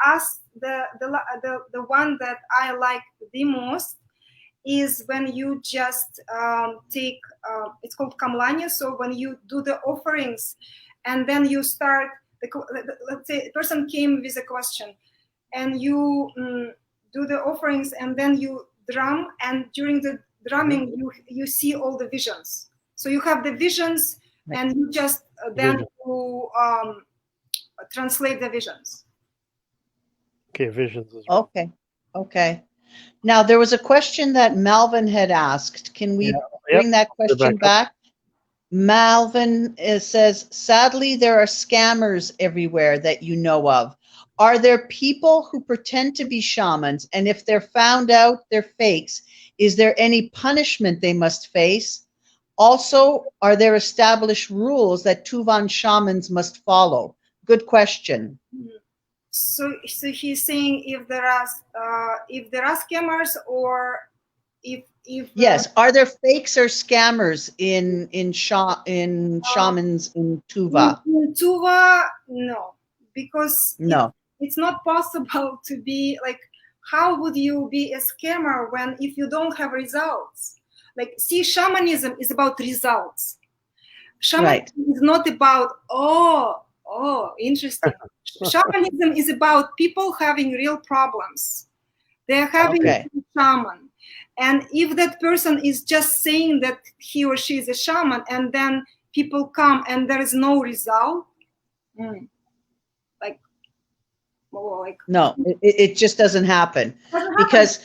one that I like the most is when you just take, it's called kamlanya. So when you do the offerings, and then you start, let's say a person came with a question, and you do the offerings, and then you drum, and during the drumming, you see all the visions. So you have the visions, and you just then you translate the visions. Okay, visions as well. Okay. Now, there was a question that Malvin had asked. Can we bring that question back? Malvin says, sadly, there are scammers everywhere that you know of. Are there people who pretend to be shamans? And if they're found out they're fakes, is there any punishment they must face? Also, are there established rules that Tuvan shamans must follow? Good question. So he's saying if there are scammers, or if yes, are there fakes or scammers in shamans in Tuva? In Tuva, no, because it's not possible to be like. How would you be a scammer if you don't have results? Like, see, shamanism is about results. Shamanism is not about interesting. Shamanism is about people having real problems. They're having a shaman. And if that person is just saying that he or she is a shaman, and then people come and there is no result, no, it just doesn't happen. Because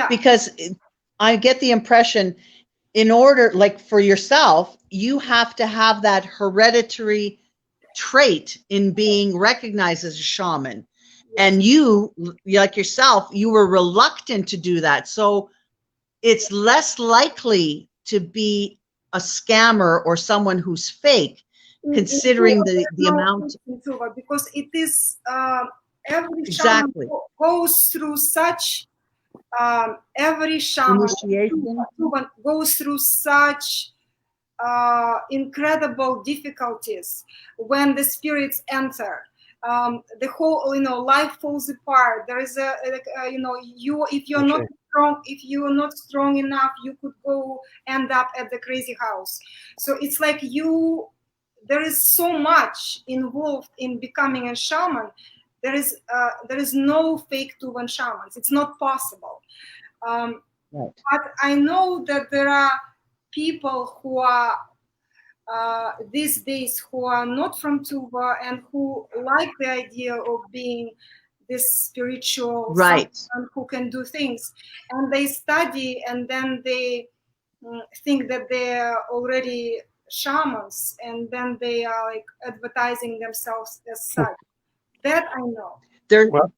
because I get the impression, in order, like for yourself, you have to have that hereditary trait in being recognized as a shaman. And you, like yourself, you were reluctant to do that. So it's less likely to be a scammer or someone who's fake, considering the amount. Because it is, every shaman goes through such, every shaman goes through such incredible difficulties when the spirits enter. The whole, life falls apart. There is if you're not strong, if you are not strong enough, you could end up at the crazy house. So it's like there is so much involved in becoming a shaman. There is no fake Tuvan shamans. It's not possible. But I know that there are people who are these days who are not from Tuva and who like the idea of being this spiritual someone who can do things, and they study, and then they think that they're already shamans, and then they are like advertising themselves as such. That I know. There, Well,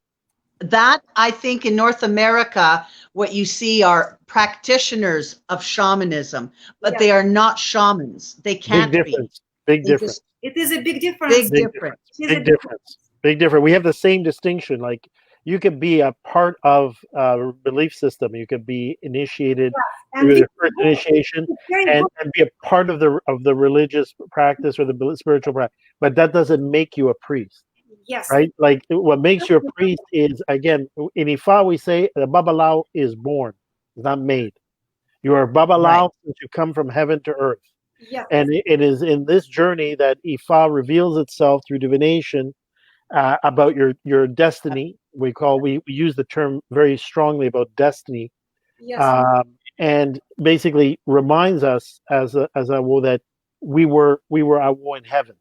that I think in North America, what you see are practitioners of shamanism, but Yeah. they are not shamans. They big can't be. difference. Big They difference. just It is a big difference. big Big difference. It is Big a difference. Big difference. We have the same distinction. Like you could be a part of a belief system. You could be initiated and through the it's first good. initiation It's very and, good. and be a part of the religious practice or the spiritual practice. But that doesn't make you a priest, Yes. right? Like what makes you a priest is, again, in Ifa we say the Babalao is born, it's not made. You are Babalao Right. since you come from heaven to earth. Yes. And it is in this journey that Ifa reveals itself through divination about your destiny. We use the term very strongly about destiny, Yes. and basically reminds us as a well that we were Awo in heaven,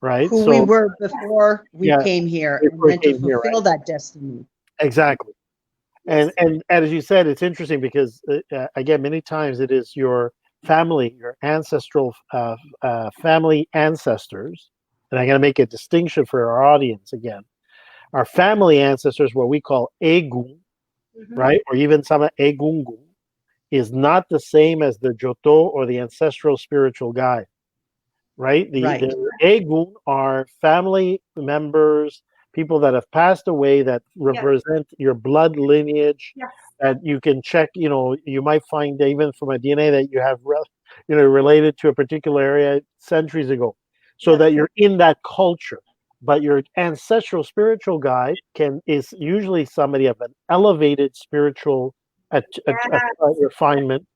right? Who we So were before we yeah, came here, and before we then to came here, fulfill right? that destiny. Exactly. Yes. And as you said, it's interesting because again, many times it is your family, your ancestral family ancestors, and I'm going to make a distinction for our audience again. Our family ancestors, what we call Egun, Mhm. right, or even some Egungun, is not the same as the Joto or the ancestral spiritual guide, right? Right. The Egun are family members, people that have passed away that represent your blood lineage. Yes. That you can check. You might find even from a DNA that you have, related to a particular area centuries ago, so Yes. that you're in that culture. But your ancestral spiritual guide is usually somebody of an elevated spiritual refinement,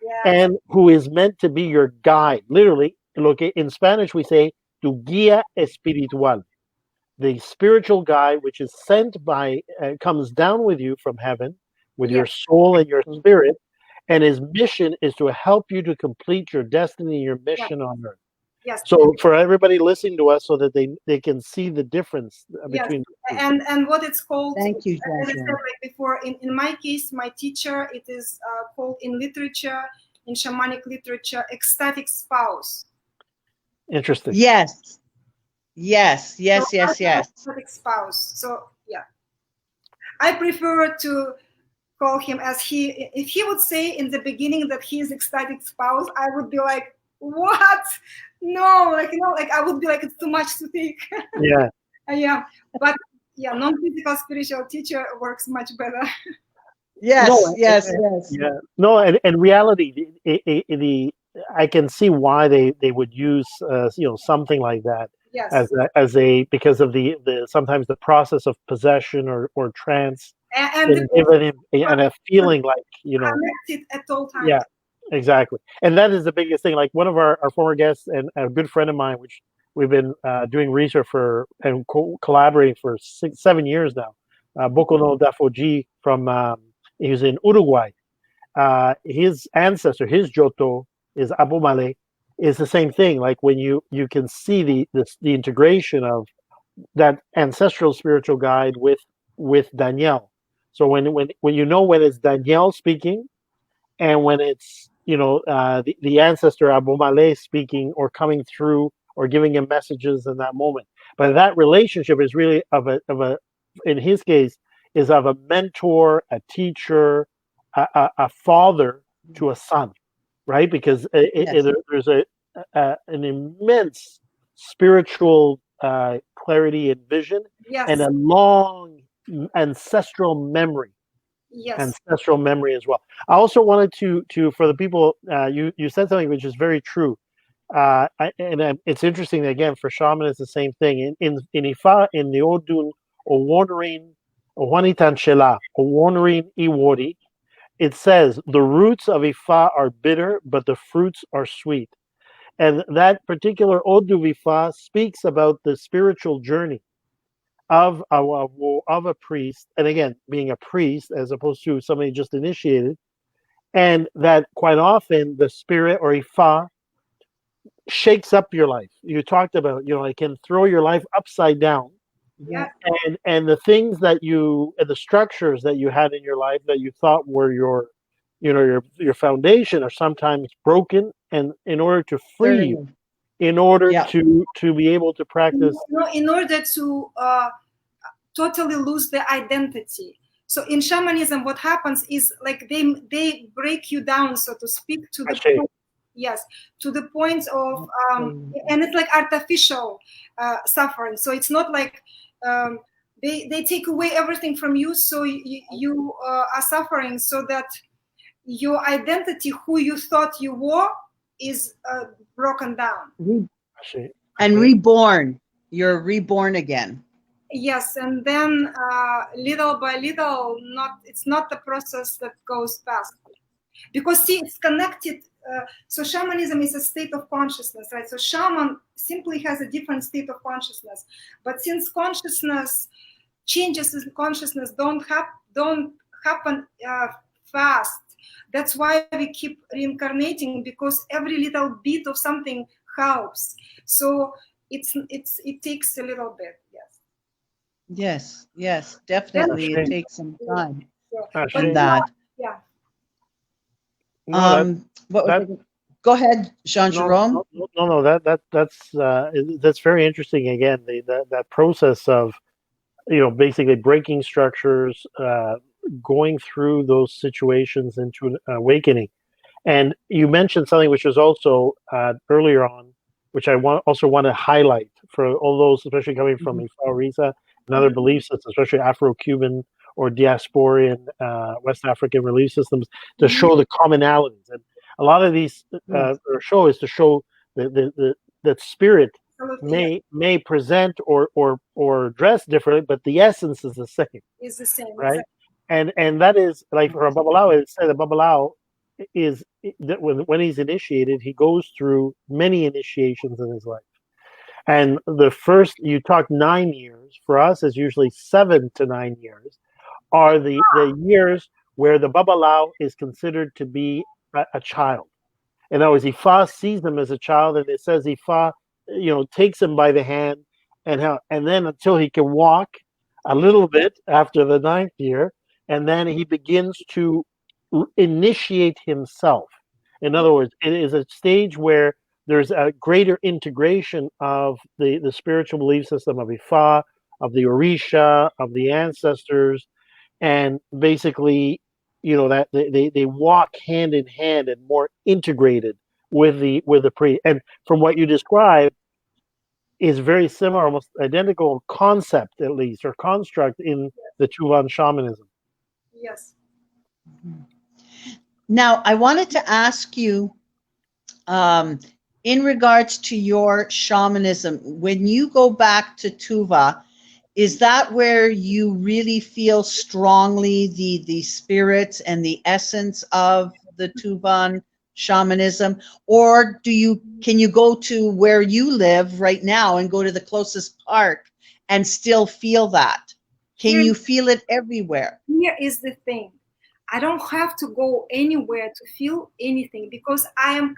Yes. and who is meant to be your guide. Literally, look, in Spanish we say tu guía espiritual, the spiritual guide, which is sent by, comes down with you from heaven, with your Yes. soul and your Mhm. spirit, and his mission is to help you to complete your destiny, your mission on earth. Yes. So for everybody listening to us, so that they can see the difference Yes. between the two. And what it's called, Thank you, as I said Jean-Jerome. like before, in my case, my teacher, it is called in literature, in shamanic literature, ecstatic spouse. Interesting. Yes. Yes. So Yes. Yes. I'm an Yes. ecstatic spouse. So yeah, I prefer to call him as he. If he would say in the beginning that he is ecstatic spouse, I would be like, what? No, like I would be like, it's too much to take. Yeah. Yeah, but yeah, non-physical spiritual teacher works much better. Yes. No, Yes. Yes. yeah, no, and reality, I can see why they would use something like that Yes, as a because of the sometimes the process of possession or trance and can give it and a feeling like connected at all times. yeah, exactly. And that is the biggest thing. Like one of our former guests and a good friend of mine, which we've been doing research for and collaborating for 7 years now, Bokono Dafoji from he was in Uruguay. His ancestor, his Joto, is Abu Malay, is the same thing. Like when you can see the integration of that ancestral spiritual guide with Danielle. So when you know when it's Danielle speaking and when it's the ancestor Abu Malay speaking or coming through or giving him messages in that moment. But that relationship is really of a in his case is of a mentor, a teacher, a father to a son, right? Because Yes. there's an immense spiritual clarity and vision Yes, and a long ancestral memory yes, ancestral memory as well. I also wanted to for the people you said something which is very true, it's interesting again for shaman it's the same thing in Ifa in the Odun or wandering or Wanitan Shela or wandering Iwori. It says the roots of Ifa are bitter, but the fruits are sweet. And that particular Odu Ifa speaks about the spiritual journey of a priest, and again, being a priest as opposed to somebody just initiated, and that quite often the spirit or Ifa shakes up your life. You talked about, it can throw your life upside down, yes, and the things that and the structures that you had in your life that you thought were your your foundation are sometimes broken, and in order to free you, Certainly. in order Yeah. to be able to practice. In order to totally lose the identity. So in shamanism, what happens is like they break you down, so to speak, to the point, yes, to the point of and it's like artificial suffering. So it's not like they take away everything from you, so you are suffering, so that your identity, who you thought you were, is broken down. And reborn. You're reborn again. Yes, and then little by little, it's not the process that goes fast, because see, it's connected. So shamanism is a state of consciousness, right? So shaman simply has a different state of consciousness, but since consciousness changes in consciousness don't happen fast, that's why we keep reincarnating, because every little bit of something helps. So it takes a little bit, yes. Yes, definitely. It takes some time in Yeah. that. Yeah. Go ahead, Jean-Jerome. No. That's very interesting. Again, that process of basically breaking structures, going through those situations into an awakening. And you mentioned something which was also earlier on, which I also want to highlight for all those, especially coming from Larisa and other belief systems, especially Afro-Cuban or diasporian West African belief systems, to show the commonalities. And a lot of these show is to show that spirit may present or dress differently, but the essence is the same. Is the same, right? Exactly. And that is like for a Babalao. It said the Babalao is that when he's initiated, he goes through many initiations in his life. And the first, you talk 9 years, for us is usually 7 to 9 years, are the years where the Babalao is considered to be a child. In other words, Ifa sees him as a child, and it says Ifa, takes him by the hand, and then until he can walk a little bit after the 9th year, and then he begins to initiate himself. In other words, it is a stage where there's a greater integration of the spiritual belief system of Ifa, of the Orisha, of the ancestors, and basically, that they walk hand in hand and more integrated with the priest. And from what you described, is very similar, almost identical concept, at least, or construct in the Tuvan shamanism. Yes. Now, I wanted to ask you, in regards to your shamanism, when you go back to Tuva, is that where you really feel strongly the spirit and the essence of the Tuvan shamanism, or can you go to where you live right now and go to the closest park and still feel that? Can you feel it everywhere? Here is the thing. I don't have to go anywhere to feel anything, because I am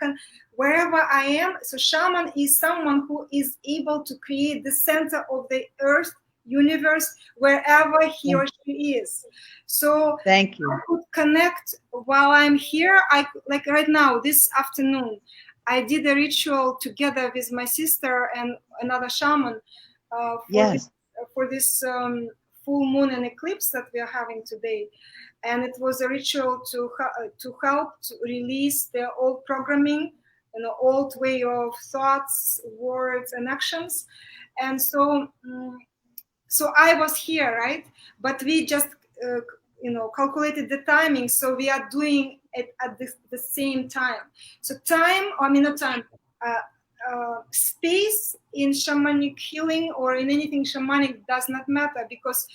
wherever I am. So shaman is someone who is able to create the center of the earth, universe, wherever he or she is. So thank you. I could connect while I'm here. Like right now, this afternoon, I did a ritual together with my sister and another shaman for this full moon and eclipse that we are having today. And it was a ritual to help to release the old programming, old way of thoughts, words, and actions. And so I was here, right? But we just calculated the timing, so we are doing it at the same time. So space in shamanic healing or in anything shamanic does not matter, because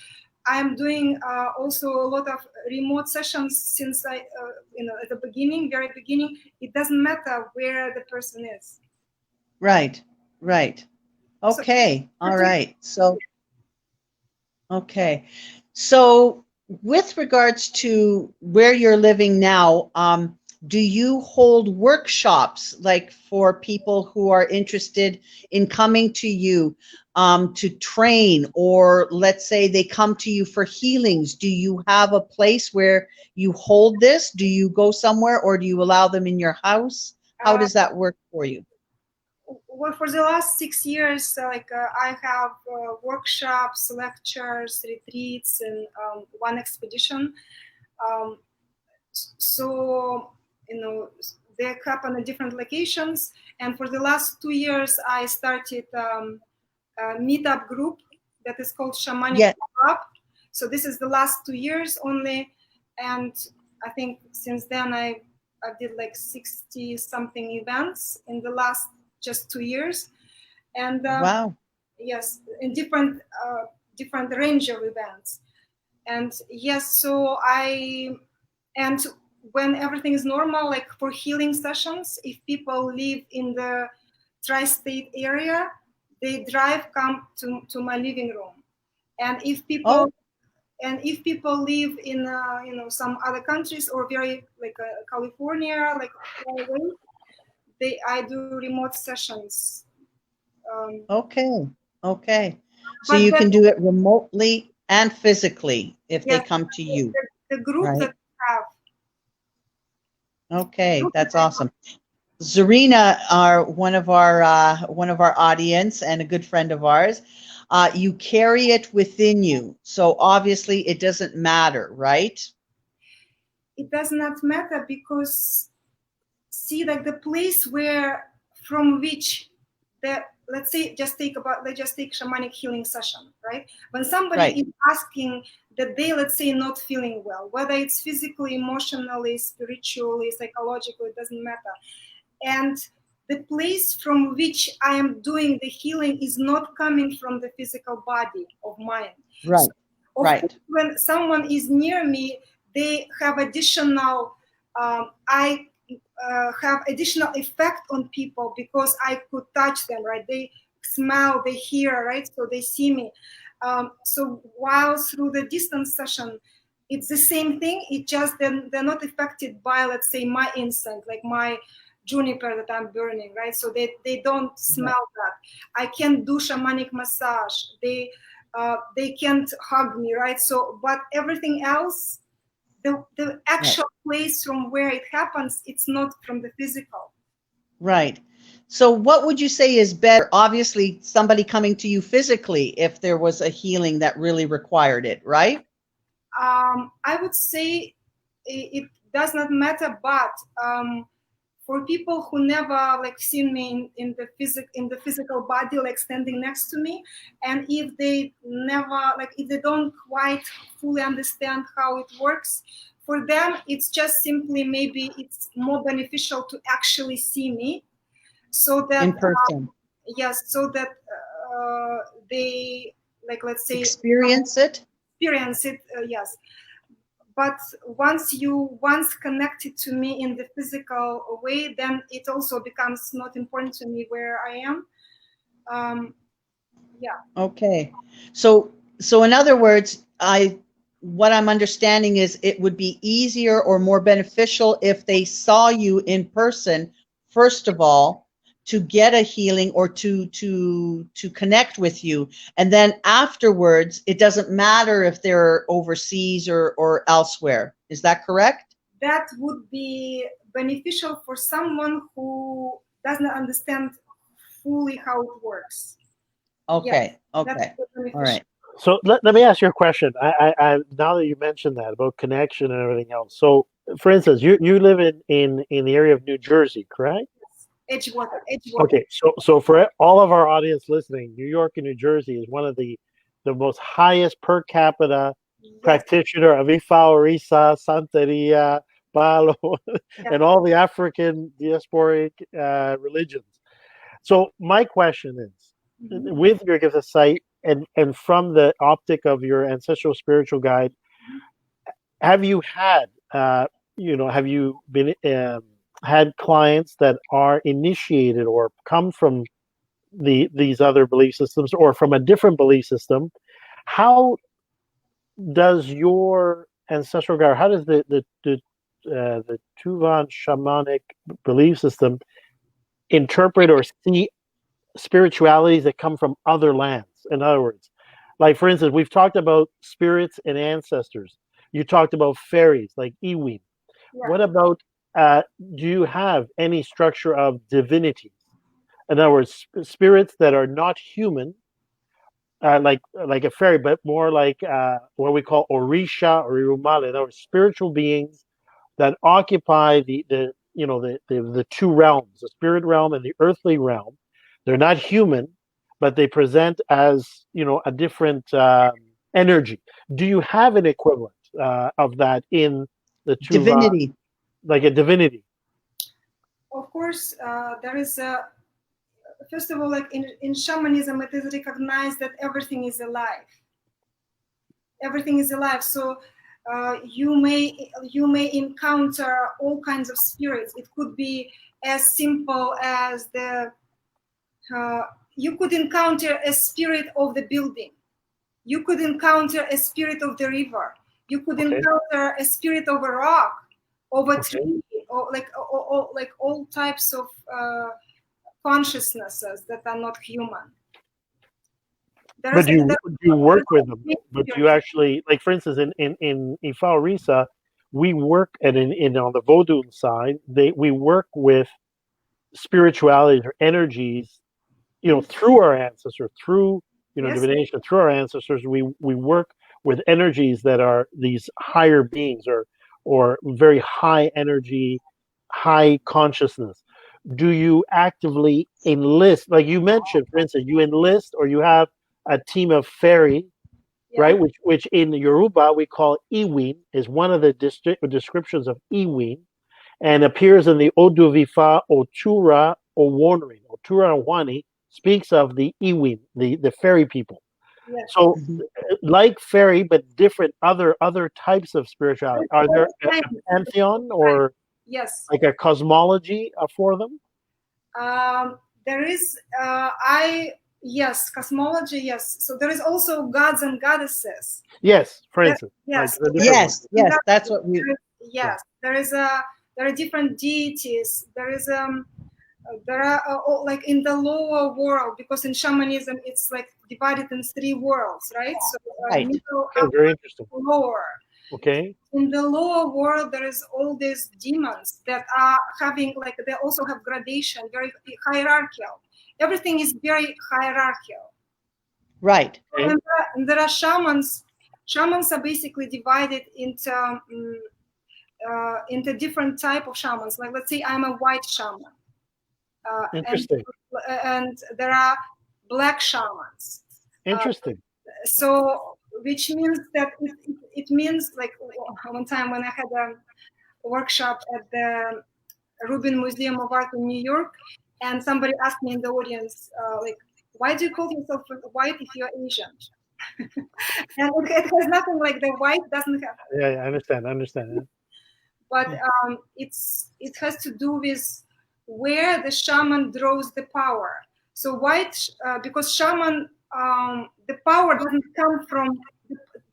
I am doing also a lot of remote sessions since at the very beginning. It doesn't matter where the person is. Right. Okay. All right. So, okay. So with regards to where you're living now, Do you hold workshops like for people who are interested in coming to you to train, or let's say they come to you for healings? Do you have a place where you hold this? Do you go somewhere, or do you allow them in your house? How does that work for you? Well, for the last 6 years, I have workshops, lectures, retreats, and one expedition. Um, so, they happen at different locations. And for the last 2 years, I started a meetup group that is called Shamanic Club. So this is the last 2 years only. And I think since then I did like 60 something events in the last just 2 years. And wow. Yes, in different range of events. And yes, and when everything is normal, like for healing sessions, if people live in the tri-state area, they come to my living room. And if people live in some other countries or very like California, like far away, I do remote sessions. Okay. So you can do it remotely and physically if they come to you. The group right? that we have. Okay, that's awesome. Zarina, one of our audience and a good friend of ours. You carry it within you, so obviously it doesn't matter, right? It does not matter because, see, like the place from which let's just take shamanic healing session, right? When somebody is asking that they, let's say, not feeling well, whether it's physically, emotionally, spiritually, psychologically, it doesn't matter. And the place from which I am doing the healing is not coming from the physical body of mine. Right. So, course, when someone is near me, they have additional, I have additional effect on people because I could touch them, right? They smell, they hear, right? So they see me. So while through the distance session, it's the same thing. It just they're not affected by, let's say, my incense, like my juniper that I'm burning, right? So they don't smell that. I can do shamanic massage. They can't hug me, right? So, but everything else, the actual place from where it happens, it's not from the physical. Right. So what would you say is better? Obviously, somebody coming to you physically if there was a healing that really required it, right? I would say it does not matter, but for people who never seen me in the physical body, like standing next to me, and if they don't quite fully understand how it works, for them it's just simply maybe it's more beneficial to actually see me, so that in person. Yes, so that they let's say experience it. Yes. But once connected to me in the physical way, then it also becomes not important to me where I am. Okay. So in other words, what I'm understanding is it would be easier or more beneficial if they saw you in person, first of all, to get a healing or to connect with you. And then afterwards, it doesn't matter if they're overseas or elsewhere. Is that correct? That would be beneficial for someone who doesn't understand fully how it works. Okay. Yes, okay. All right. So let me ask you a question. I now that you mentioned that about connection and everything else. So, for instance, you live in the area of New Jersey, correct? Edgewater. Okay, so for all of our audience listening, New York and New Jersey is one of the most highest per capita practitioner of Ifa, Orisa, Santeria, Palo, and all the African diasporic religions. So my question is, with your gift of sight and from the optic of your ancestral spiritual guide, have you had, have you been had clients that are initiated or come from these other belief systems or from a different belief system? How does your ancestral guide, how does the the Tuvan shamanic belief system interpret or see spiritualities that come from other lands. In other words, like for instance, we've talked about spirits and ancestors. You talked about fairies like Iwin. Yeah. What about do you have any structure of divinities? In other words, spirits that are not human, like a fairy, but more like what we call Orisha or Irumale. In other words, spiritual beings that occupy the two realms, the spirit realm and the earthly realm. They're not human, but they present as a different energy. Do you have an equivalent of that in the Tuva, Divinity. like a divinity? Of course, there is a. First of all, like in shamanism, it is recognized that everything is alive. Everything is alive. So you may encounter all kinds of spirits. It could be as simple as you could encounter a spirit of the building. You could encounter a spirit of the river. You could encounter a spirit of a rock, of a tree, or like all types of consciousnesses that are not human. But do you work with them? But do you actually, like for instance, in Ifa Orisa, we work on the Vodun side. We work with spiritualities or energies, through our ancestors, through divination, through our ancestors. We work with energies that are these higher beings or very high energy, high consciousness. Do you actively enlist, like you mentioned, for instance, you enlist or you have a team of fairy, right? Which in Yoruba we call Iwin, is one of the descriptions of Iwin, and appears in the Oduvifa Otura Owanri. Otura Owani speaks of the Iwin, the fairy people. Yes. So, like fairy, but different other types of spirituality. Are there a pantheon or like a cosmology for them? There is yes, cosmology, yes. So there is also gods and goddesses. Yes, for instance. Yes. Yes, that's what we. Yes, there are different deities. There are like in the lower world, because in shamanism it's like divided in 3 worlds, right? So middle, upper, very interesting. lower. Okay. In the lower world, there is all these demons that are having, like, they also have gradation, very hierarchical. Everything is very hierarchical. Right. And there are shamans. Shamans are basically divided into different type of shamans. Like, let's say I'm a white shaman. Interesting. And there are black shamans. Interesting. So, which means that it means, like, one time when I had a workshop at the Rubin Museum of Art in New York, and somebody asked me in the audience, like, why do you call yourself white if you're Asian? And it has nothing, like, the white doesn't have. Yeah, I understand. But it has to do with where the shaman draws the power. So white, because shaman, the power doesn't come from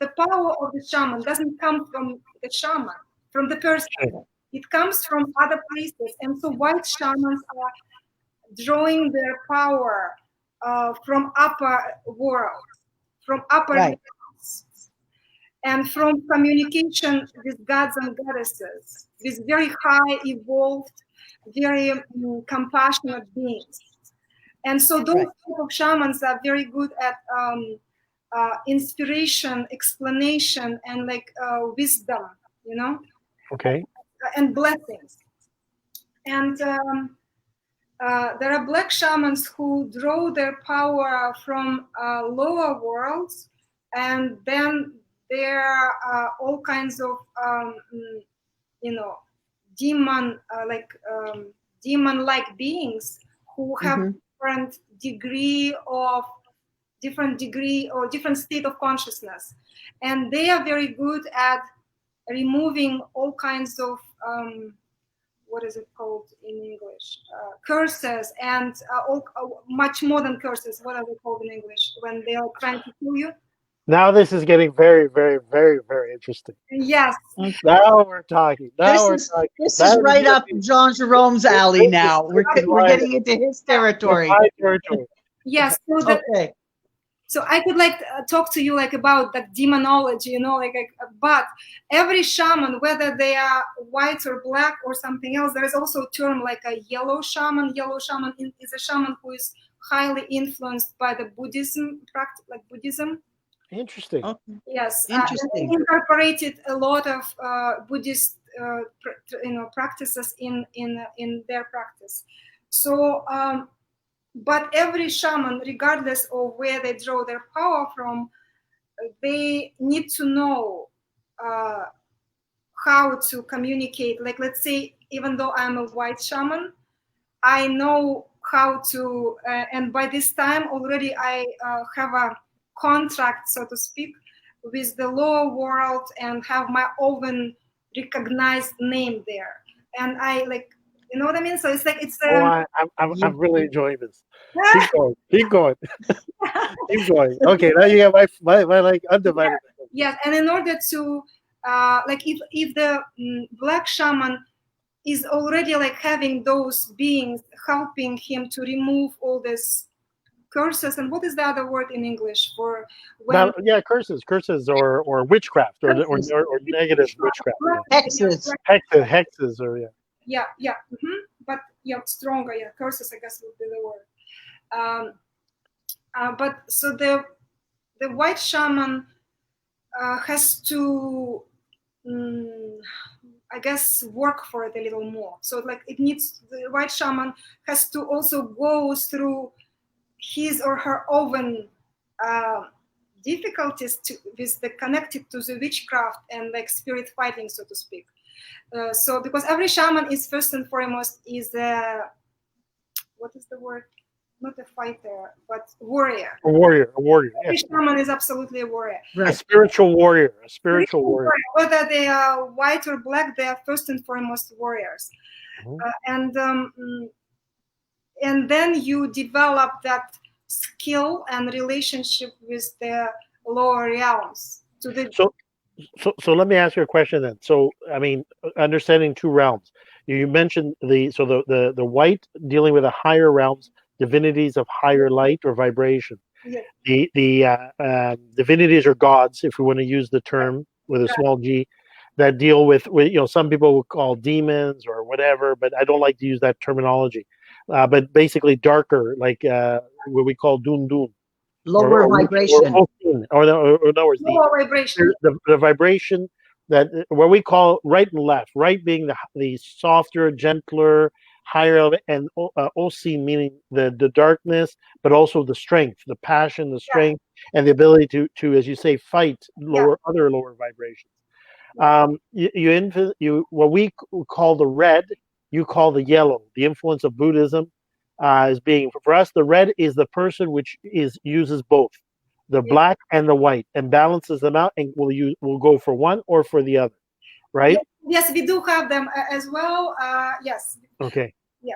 the power of the shaman doesn't come from the shaman, from the person. It comes from other places, and so white shamans are drawing their power from upper world, from upper levels, and from communication with gods and goddesses, with very high evolved, very compassionate beings. And so those type of shamans are very good at inspiration, explanation, and like wisdom, Okay. and blessings. And there are black shamans who draw their power from lower worlds, and then there are all kinds of demon-like beings who have different degree or different state of consciousness, and they are very good at removing all kinds of what is it called in English? Curses, and much more than curses. What are they called in English when they are trying to kill you? Now this is getting very, very, very, very interesting. Yes, Now we're talking. Now This we're is talking. this Now is this right is up Jean-Jerome's alley now. this is We're why getting into his this is territory. my territory. yes. Okay. So I could like talk to you like about that demonology, you know, but every shaman, whether they are white or black or something else, there is also a term like a yellow shaman. Yellow shaman is a shaman who is highly influenced by the Buddhism practice, like Buddhism. Interesting. Okay. Yes, Interesting. they incorporated a lot of Buddhist, practices in their practice. So, but every shaman, regardless of where they draw their power from, they need to know how to communicate. Like, let's say, even though I'm a white shaman, I know how to, and by this time already I have a contract, so to speak, with the lower world and have my own recognized name there. And I like, you know what I mean? So it's like, it's Oh, I'm really enjoying this. Keep going. Keep going. Keep going. Okay, now you have my like undivided. yes. And in order to, like, if the black shaman is already like having those beings helping him to remove all this curses, and what is the other word in English for when Now, yeah, curses, or witchcraft, or Curses. or negative witchcraft. Hexes. Hexes, or but stronger, curses, I guess would be the word. But so the white shaman has to I guess work for it a little more. So like the white shaman has to also go through his or her own difficulties with the connected to the witchcraft and like spirit fighting, so to speak. So because every shaman is first and foremost is a, what is the word? Not a fighter, but warrior. a warrior. Every Yes, shaman is absolutely a warrior. a spiritual warrior. Whether they are white or black, they are first and foremost warriors. Mm-hmm. And then you develop that skill and relationship with the lower realms. So let me ask you a question then. So I mean, understanding two realms. You mentioned the white dealing with the higher realms, divinities of higher light or vibration. Yes. The divinities or gods, if we want to use the term with a small g, that deal with some people would call demons or whatever, but I don't like to use that terminology. But basically darker, like what we call dun dun, Lower vibration. Lower vibration. The vibration that what we call right and left. Right being the softer, gentler, higher, and Osi meaning the darkness, but also the strength, the passion, the strength, and the ability to as you say fight other lower vibrations. You what we call the red, you call the yellow. The influence of Buddhism as being for us, the red is the person which uses both the black and the white and balances them out, and will go for one or for the other, right? Yes, we do have them as well. Yes. Okay. Yeah.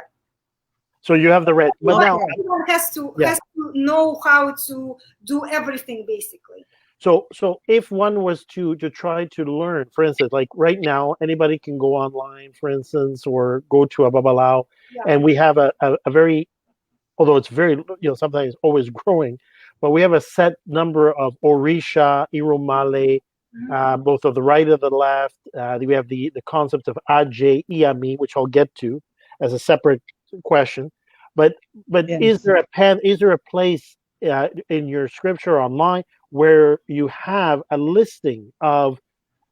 So you have the red, but now everyone has to know how to do everything basically. So if one was to try to learn, for instance, like right now, anybody can go online, for instance, or go to a babalao, and we have a very, although it's very, sometimes always growing, but we have a set number of Orisha, Iromale, both of the right and the left. We have the concept of Aje, Iami, which I'll get to as a separate question. But is there a place in your scripture online where you have a listing of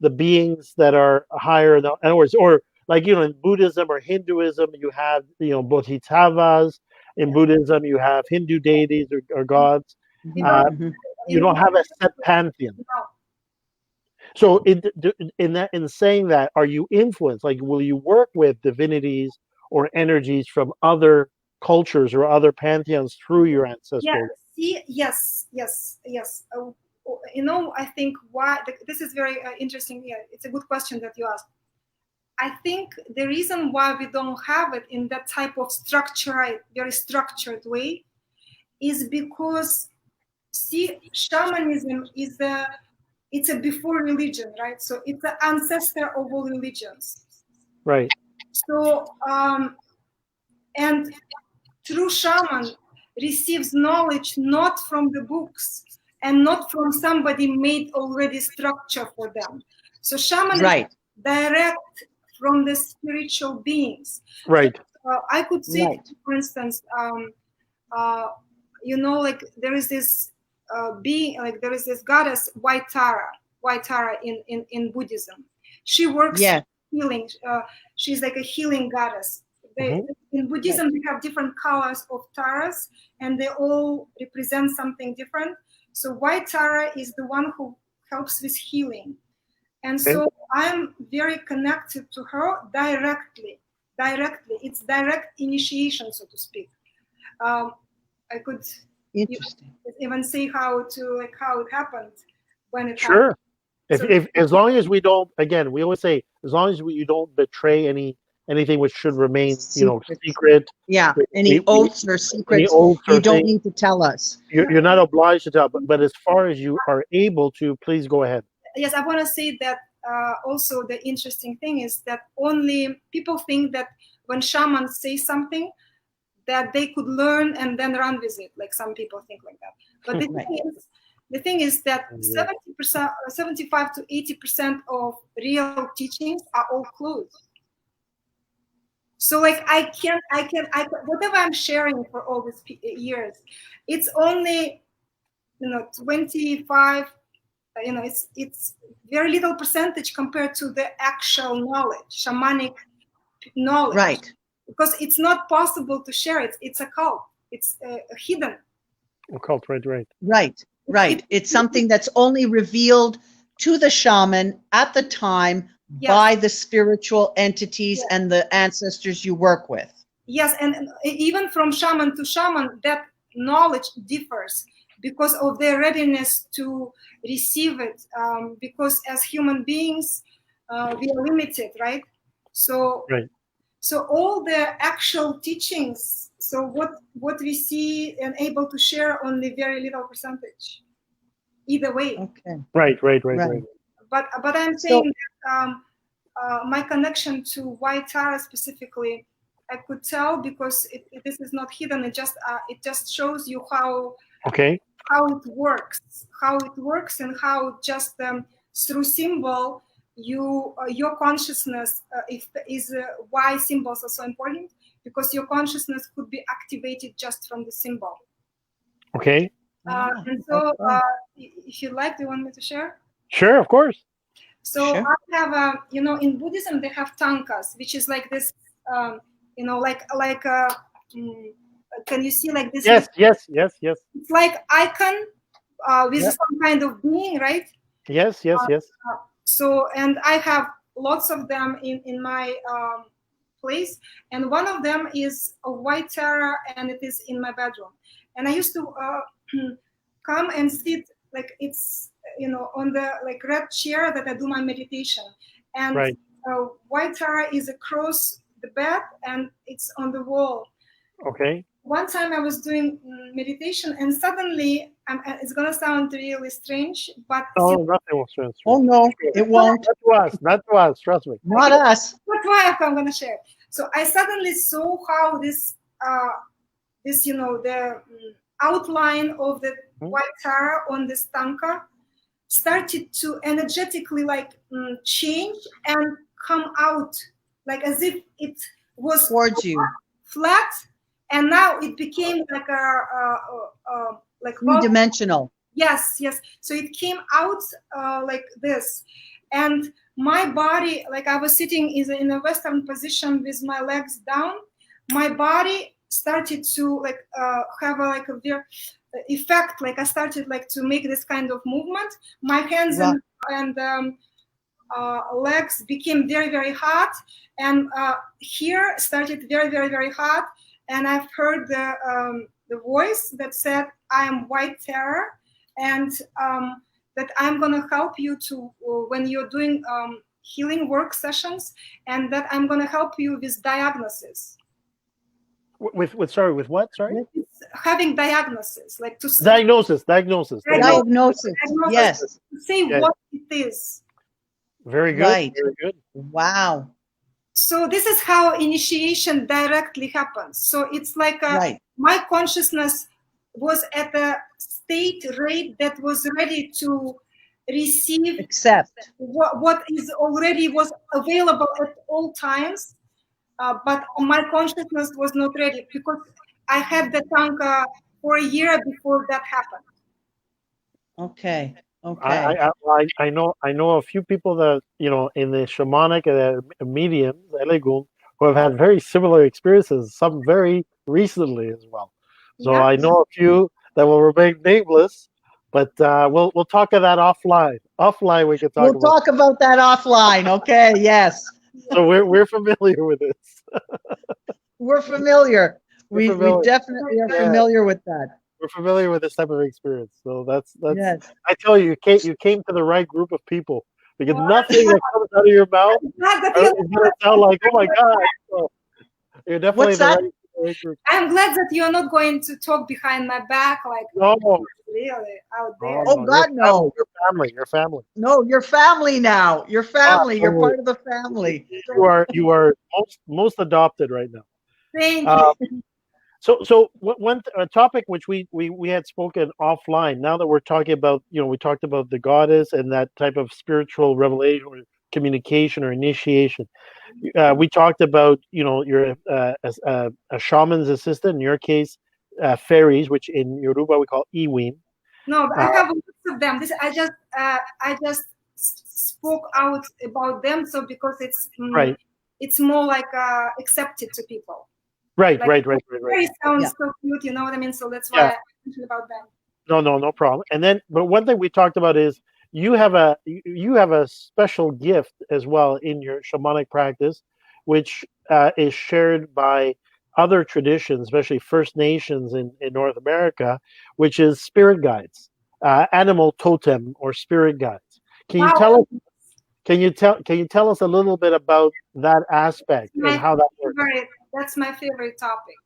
the beings that are higher? In other words, or like in Buddhism or Hinduism, you have bodhisattvas. In Buddhism, you have Hindu deities or gods. You don't have a set pantheon. So in saying that, are you influenced? Like, will you work with divinities or energies from other cultures or other pantheons through your ancestral? Yes. I think why this is very interesting. Yeah, it's a good question that you asked. I think the reason why we don't have it in that type of very structured way, is because see, shamanism is it's a before religion, right? So it's an ancestor of all religions. Right. So and true shaman receives knowledge not from the books and not from somebody made already structure for them. So shaman Right. is direct from the spiritual beings. Right. I could say, Right. for instance, you know, like there is this being, like there is this goddess White Tara in Buddhism. She works healing. She's like a healing goddess. In Buddhism, they have different colors of taras, and they all represent something different. So White Tara is the one who helps with healing. And so I'm very connected to her directly. It's direct initiation, so to speak. I could even say how it happened when it happened. If as long as we don't, again, we always say, as long as you don't betray anything which should remain, secret. Yeah, any oaths or secrets, you don't need to tell us. You're not obliged to tell, but as far as you are able to, please go ahead. Yes, I want to say that also the interesting thing is that only people think that when shamans say something, that they could learn and then run with it. Like some people think like that. But the thing is that 70%, 75 to 80% of real teachings are all closed. So like I can whatever I'm sharing for all these years, it's only 25. It's very little percentage compared to the actual knowledge, shamanic knowledge. Right. Because it's not possible to share it. It's a cult. It's hidden. A cult, right. Right. It's something that's only revealed to the shaman at the time by the spiritual entities and the ancestors you work with. Yes, and even from shaman to shaman, that knowledge differs because of their readiness to receive it. Because as human beings, we are limited, right? So all the actual teachings, so what we see and able to share, only very little percentage. Either way. Okay. Right. But I'm saying that my connection to White Tara specifically, I could tell because this is not hidden. It just shows you how it works, and how just through symbol your consciousness is why symbols are so important, because your consciousness could be activated just from the symbol. Okay. And so if you like, do you want me to share? Sure, of course. So I have in Buddhism they have tankas, which is like this can you see like this? Yes. It's like icon with some kind of being, right? Yes. So, and I have lots of them in my place, and one of them is a White Tara, and it is in my bedroom. And I used to come and sit like it's on the like red chair that I do my meditation, and White Tara is across the bed and it's on the wall. Okay. One time I was doing meditation, and suddenly it's gonna sound really strange, but nothing will strange. Oh no, it won't. Not to us. Trust me. Not us. That's why I'm gonna share. So I suddenly saw how this the outline of the White Tara on this tanka started to energetically change and come out, like as if it was towards you, flat, and now it became like like three-dimensional. Yes. So it came out like this, and my body, like I was sitting in a Western position with my legs down. My body started to have a very effect. Like I started to make this kind of movement. My hands and legs became very, very hot, and here started very, very, very hot. And I've heard the voice that said, "I am White Tara, and that I'm gonna help you to when you're doing healing work sessions, and that I'm gonna help you with diagnosis." With sorry, with what? Sorry. It's having diagnosis, like to Diagnosis. Diagnosis. diagnosis, Yes. to say Yeah. what it is. Very good. Right. Very good. Wow. So this is how initiation directly happens. So it's like my consciousness was at a state rate that was ready to receive Accept what is already was available at all times, but my consciousness was not ready because I had the tanka for a year before that happened. Okay. Okay. I know a few people that in the shamanic mediums, elegum, who have had very similar experiences. Some very recently as well. So Yeah. I know a few that will remain nameless, but we'll talk of that offline. Offline, we can talk. We'll talk about that offline. Okay. Yes. So we're familiar with this. We're familiar. We're We familiar. definitely are familiar with that. We're familiar with this type of experience. So that's. Yes. I tell you, you came to the right group of people because nothing that comes out of your mouth is going to sound like, oh my God. So you're definitely What's that? the right group. I'm glad that you're not going to talk behind my back, like No. really out there. Oh God, no. Your family. No, you're family now. You're family. You're part of the family. You are most adopted right now. Thank you. So one topic which we had spoken offline. Now that we're talking about, we talked about the goddess and that type of spiritual revelation or communication or initiation. We talked about, you're a shaman's assistant. In your case, fairies, which in Yoruba we call Iwin. No, I have lots of them. I just spoke out about them, so because it's more like accepted to people. Right. Fairies sounds so cute, you know what I mean? So that's why I mentioned about them. No problem. And then, but one thing we talked about is you have a special gift as well in your shamanic practice, which is shared by other traditions, especially First Nations in North America, which is spirit guides, animal totem or spirit guides. Can you tell us? Can you tell us a little bit about that aspect and how that works? That's my favorite topic.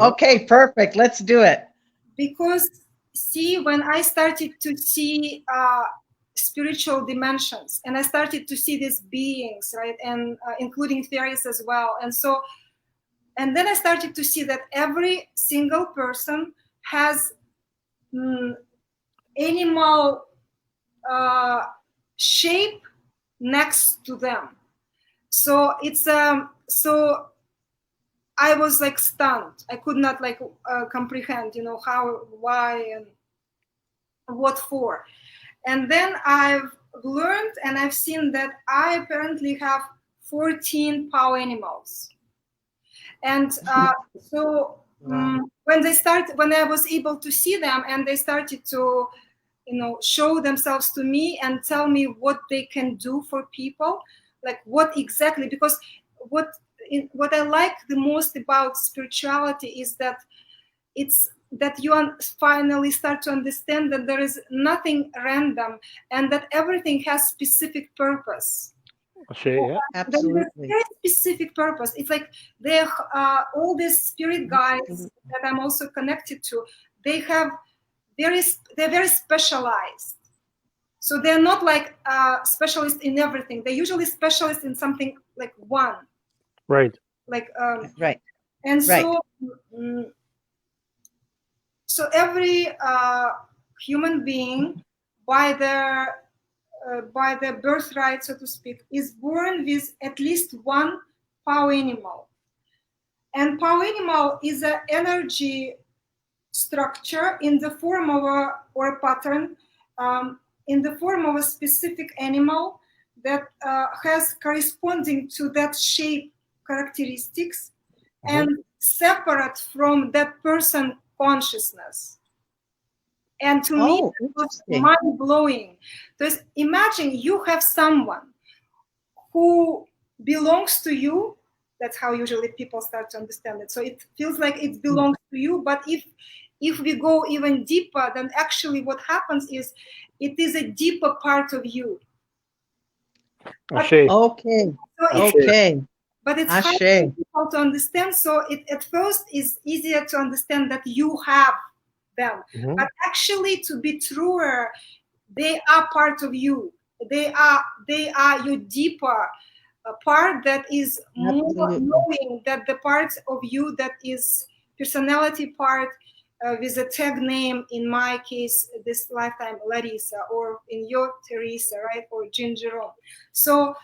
Okay, perfect. Let's do it. Because see, when I started to see spiritual dimensions, and I started to see these beings, right, and including fairies as well, and then I started to see that every single person has animal shape next to them. So it's so I was like stunned. I could not comprehend, how, why, and what for. And then I've learned and I've seen that I apparently have 14 power animals. And so when I was able to see them and they started to, show themselves to me and tell me what they can do for people, like what exactly, because what I like the most about spirituality is that it's that you finally start to understand that there is nothing random and that everything has specific purpose. Yeah. Absolutely. Very specific purpose. It's like they're all these spirit guides that I'm also connected to. They're very specialized. So they're not like specialists in everything. They're usually specialists in something like one. Right. Like right. And so so every human being by their birthright, so to speak, is born with at least one power animal. And power animal is an energy structure in the form of a pattern, in the form of a specific animal that has corresponding to that shape characteristics and separate from that person consciousness. And to me, it was mind-blowing. Because imagine you have someone who belongs to you. That's how usually people start to understand it. So it feels like it belongs to you. But if we go even deeper, then actually what happens is it is a deeper part of you. Okay. So okay. But it's hard for people difficult to understand. So it at first is easier to understand that you have them, but actually, to be truer, they are part of you. They are your deeper part that is more knowing, that the part of you that is personality part with a tag name, in my case this lifetime Larisa, or in your Teresa, right, or Jean-Jerome. So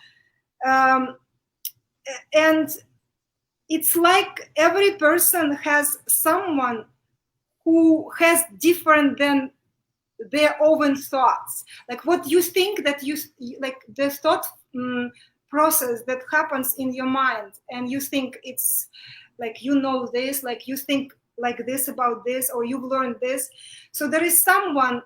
and it's like every person has someone who has different than their own thoughts, like what you think, that you like the thought process that happens in your mind, and you think it's like, you know, this, like you think like this about this, or you've learned this. So there is someone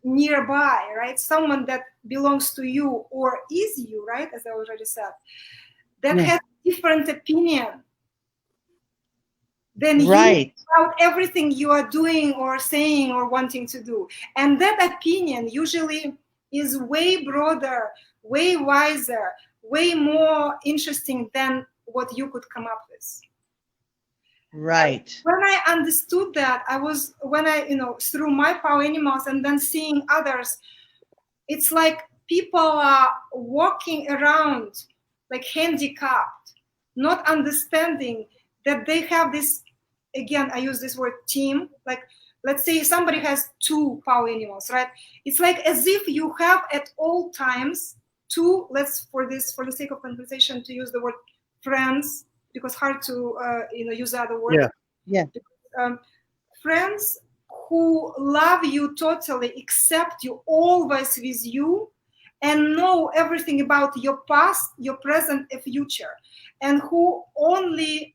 nearby, right, someone that belongs to you or is you, right, as I already said, that has different opinion than you about everything you are doing or saying or wanting to do. And that opinion usually is way broader, way wiser, way more interesting than what you could come up with. Right. And when I understood that, through my power animals and then seeing others, it's like people are walking around like handicapped, not understanding that they have this, again, I use this word team, like let's say somebody has 2 power animals, right? It's like as if you have at all times 2, for the sake of conversation, to use the word friends, because hard to use other words. Friends who love you totally, accept you, always with you, and know everything about your past, your present, and future, and who only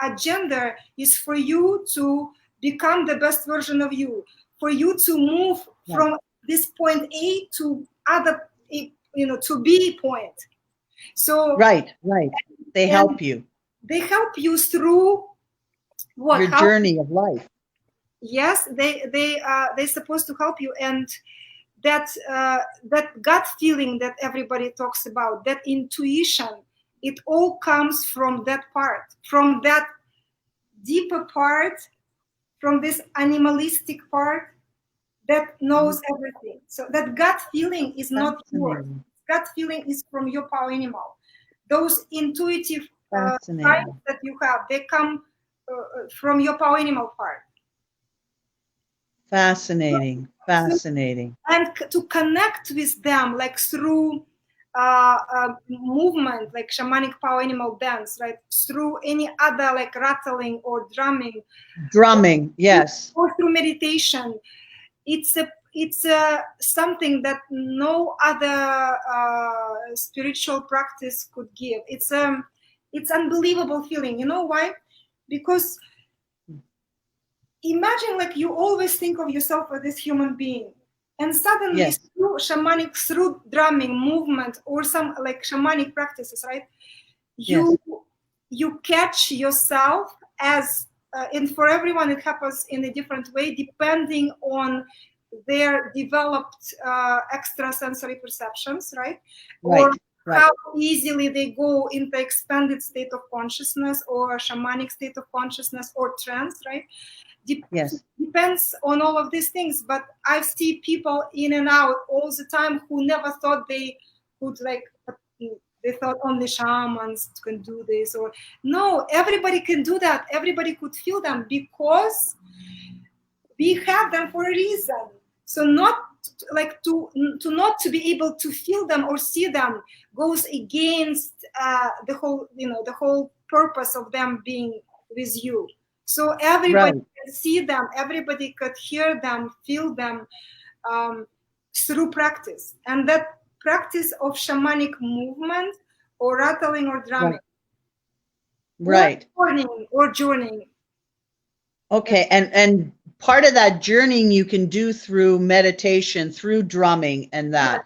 agenda is for you to become the best version of you, for you to move from this point A to other, to B point. So they help you. They help you through what? Your journey of life. Yes, they're supposed to help you, and that gut feeling that everybody talks about, that intuition, it all comes from that part, from that deeper part, from this animalistic part that knows everything. So that gut feeling is not yours. Gut feeling is from your power animal. Those intuitive signs that you have, they come from your power animal part. Fascinating. And to connect with them, like through movement, like shamanic power animal dance, right? Through any other, like rattling or drumming. Yes. Or through meditation. It's something that no other spiritual practice could give. It's unbelievable feeling. You know why? Because imagine, like, you always think of yourself as this human being, and suddenly through drumming, movement, or some like shamanic practices, right? You catch yourself as, and for everyone it happens in a different way, depending on their developed extrasensory perceptions, right? Or how easily they go into expanded state of consciousness, or a shamanic state of consciousness, or trance, right? Depends on all of these things. But I see people in and out all the time who never thought they could, like, they thought only shamans can do this, or no, everybody can do that. Everybody could feel them, because we have them for a reason. So not like to not to be able to feel them or see them goes against the whole purpose of them being with you. So everybody can see them, everybody could hear them, feel them through practice. And that practice of shamanic movement, or rattling, or drumming, or journeying. Okay, and part of that journeying you can do through meditation, through drumming, and that,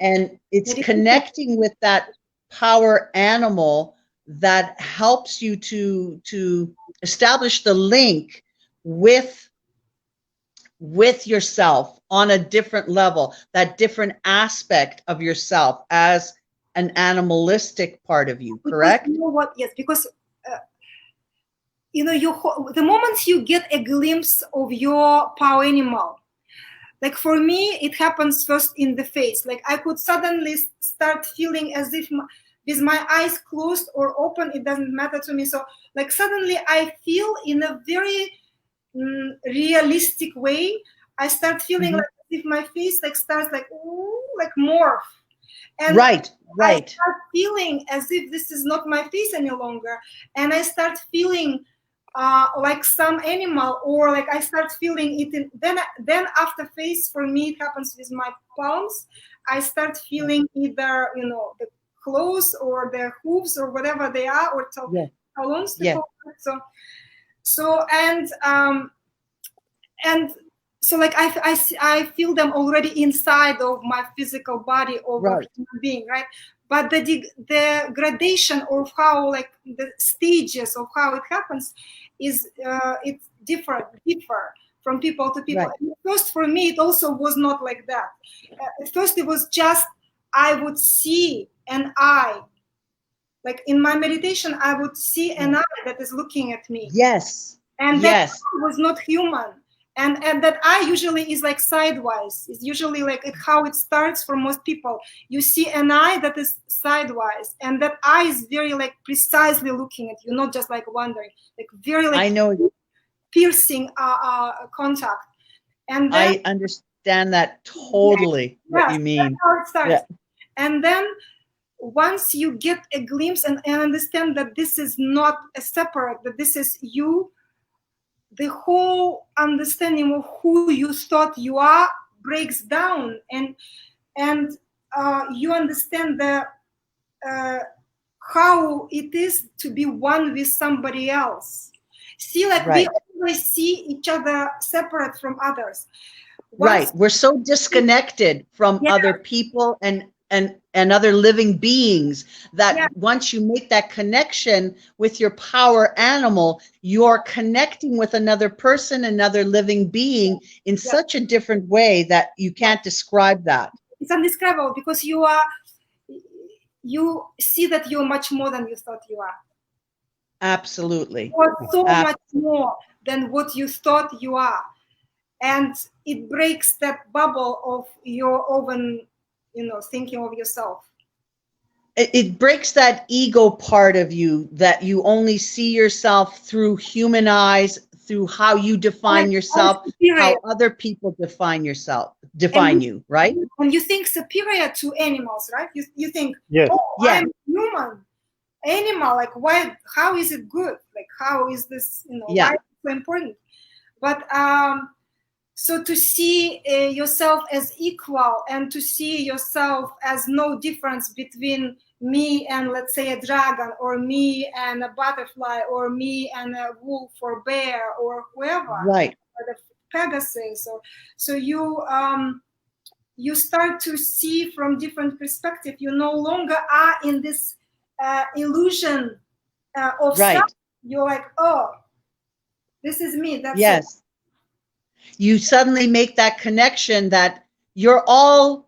and it's connecting with that power animal that helps you to establish the link with yourself on a different level, that different aspect of yourself as an animalistic part of you, Because correct? you know what? Yes, because the moment you get a glimpse of your power animal, like for me, it happens first in the face. Like I could suddenly start feeling as if with my eyes closed or open, it doesn't matter to me. So like suddenly I feel in a very realistic way. I start feeling like as if my face like starts like ooh, like morph. And Right. I start feeling as if this is not my face any longer. And I start feeling like some animal, or like I start feeling it in, then after face, for me it happens with my palms. I start feeling either the claws or the hooves or whatever they are, or talons. So and like I feel them already inside of my physical body of a human being, right? But the gradation of how, like the stages of how it happens is it's differ from people to people. Right. At first, for me, it also was not like that. At first, it was just I would see an eye. Like in my meditation, I would see an eye that is looking at me. Yes. And that was not human. And that eye usually is like sideways. It's usually like how it starts for most people. You see an eye that is sideways, and that eye is very like precisely looking at you, not just like wandering, like very like I know piercing contact. And then, I understand that totally. What you mean? That's how it starts. Yeah. And then once you get a glimpse and understand that this is not a separate, that this is you, the whole understanding of who you thought you are breaks down, and you understand the how it is to be one with somebody else. See, like we always see each other separate from others. We're so disconnected from other people and other living beings that once you make that connection with your power animal, you're connecting with another person, another living being in such a different way that you can't describe that. It's indescribable because you see that you're much more than you thought you are. Absolutely. You are so much more than what you thought you are. And it breaks that bubble of your own, thinking of yourself. It breaks that ego part of you that you only see yourself through human eyes, through how you define yourself, how other people define you, right? And you think superior to animals, right? You think, I'm human. Animal, like why? How is it good? Like how is this? Why is it so important? But so to see yourself as equal and to see yourself as no difference between me and, let's say, a dragon, or me and a butterfly, or me and a wolf or bear or whoever, right? Or the Pegasus, or so you start to see from different perspective. You no longer are in this illusion of self. You're like, oh, this is me. That's it. You suddenly make that connection that you're all,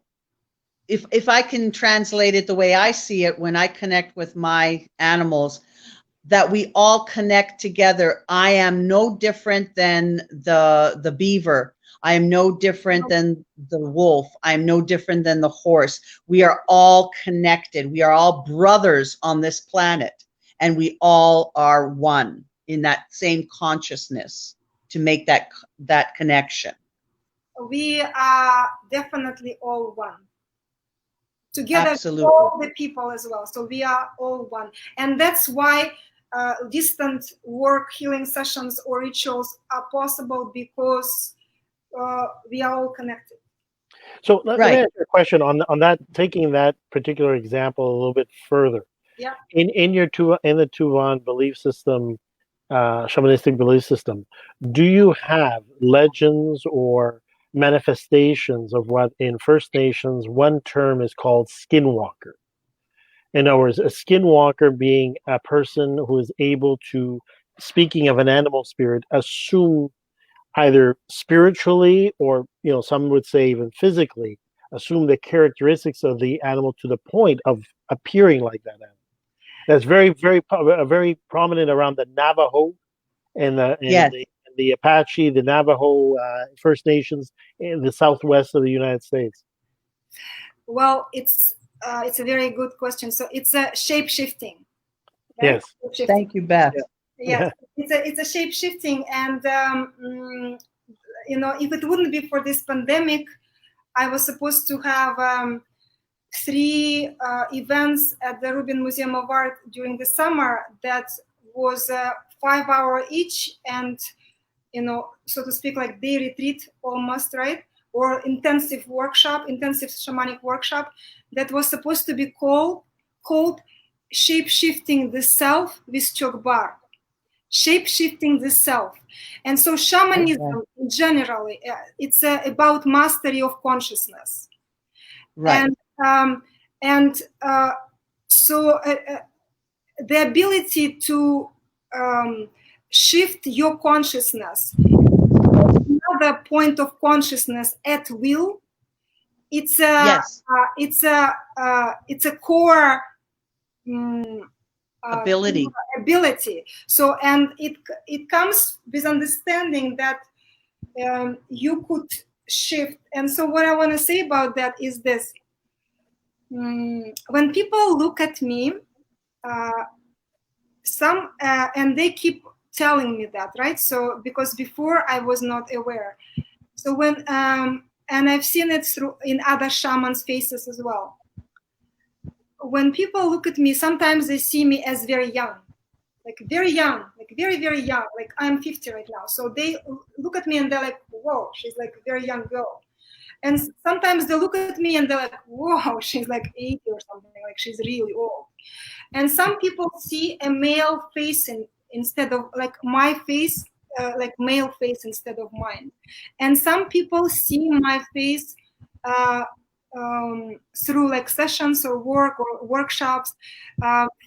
if I can translate it the way I see it, when I connect with my animals, that we all connect together. I am no different than the beaver. I am no different than the wolf. I am no different than the horse. We are all connected. We are all brothers on this planet, and we all are one in that same consciousness to make that connection. We are definitely all one. Together, absolutely, all the people as well. So we are all one, and that's why distant work, healing sessions, or rituals are possible, because we are all connected. So let me ask you a question on that. Taking that particular example a little bit further. Yeah. In the Tuvan belief system, shamanistic belief system, do you have legends or manifestations of what in First Nations one term is called skinwalker? In other words, a skinwalker being a person who is able to, speaking of an animal spirit, assume either spiritually or, some would say even physically, assume the characteristics of the animal to the point of appearing like that animal. That's very prominent around the Navajo and Yes. the Apache, the Navajo First Nations in the southwest of the United States. Well, it's a very good question. So it's a shape shifting. Right? Yes. Shape-shifting. Thank you, Beth. Yes, it's a shape shifting, and if it wouldn't be for this pandemic, I was supposed to have 3 events at the Rubin Museum of Art during the summer that was 5 hours each, and so to speak, like day retreat almost, right? Or intensive shamanic workshop that was supposed to be called shape-shifting the self with ChokBar. Shape-shifting the self. And so shamanism generally, it's about mastery of consciousness. Right. So the ability to shift your consciousness to another point of consciousness at will, it's a core ability. So, and it comes with understanding that you could shift. And so what I want to say about that is this. When people look at me, and they keep telling me that, right? So because before I was not aware. So when and I've seen it in other shamans' faces as well. When people look at me, sometimes they see me as very young, like very young, like very, very young. Like I'm 50 right now. So they look at me and they're like, whoa, she's like a very young girl. And sometimes they look at me and they're like, whoa, she's like 80 or something, like she's really old. And some people see a male face instead of like my face, like male face instead of mine. And some people see my face through like sessions or work or workshops,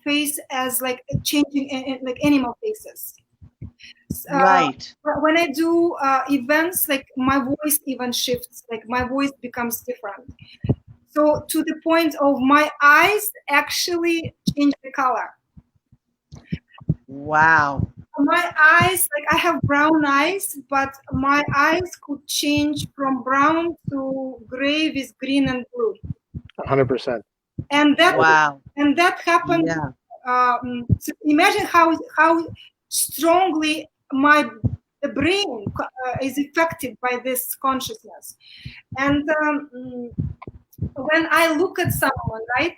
face as like changing like animal faces. Right. When I do events, like my voice even shifts, like my voice becomes different. So to the point of my eyes actually change the color. Wow. My eyes, like I have brown eyes, but my eyes could change from brown to gray with green and blue. 100%. And that happened. Yeah. So imagine how strongly the brain is affected by this consciousness. And when I look at someone, right?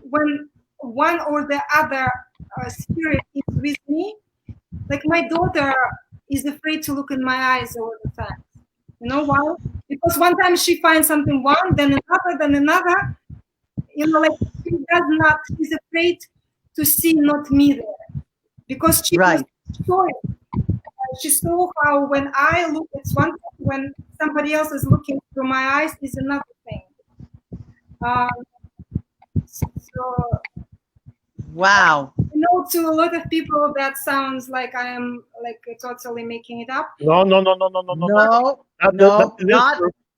When one or the other spirit is with me, like my daughter is afraid to look in my eyes all the time. You know why? Because one time she finds something one, then another. Like she's afraid to see not me there. Because she saw it. She saw how when I look at one thing, when somebody else is looking through my eyes is another thing. Wow. To a lot of people that sounds like I am like totally making it up. No.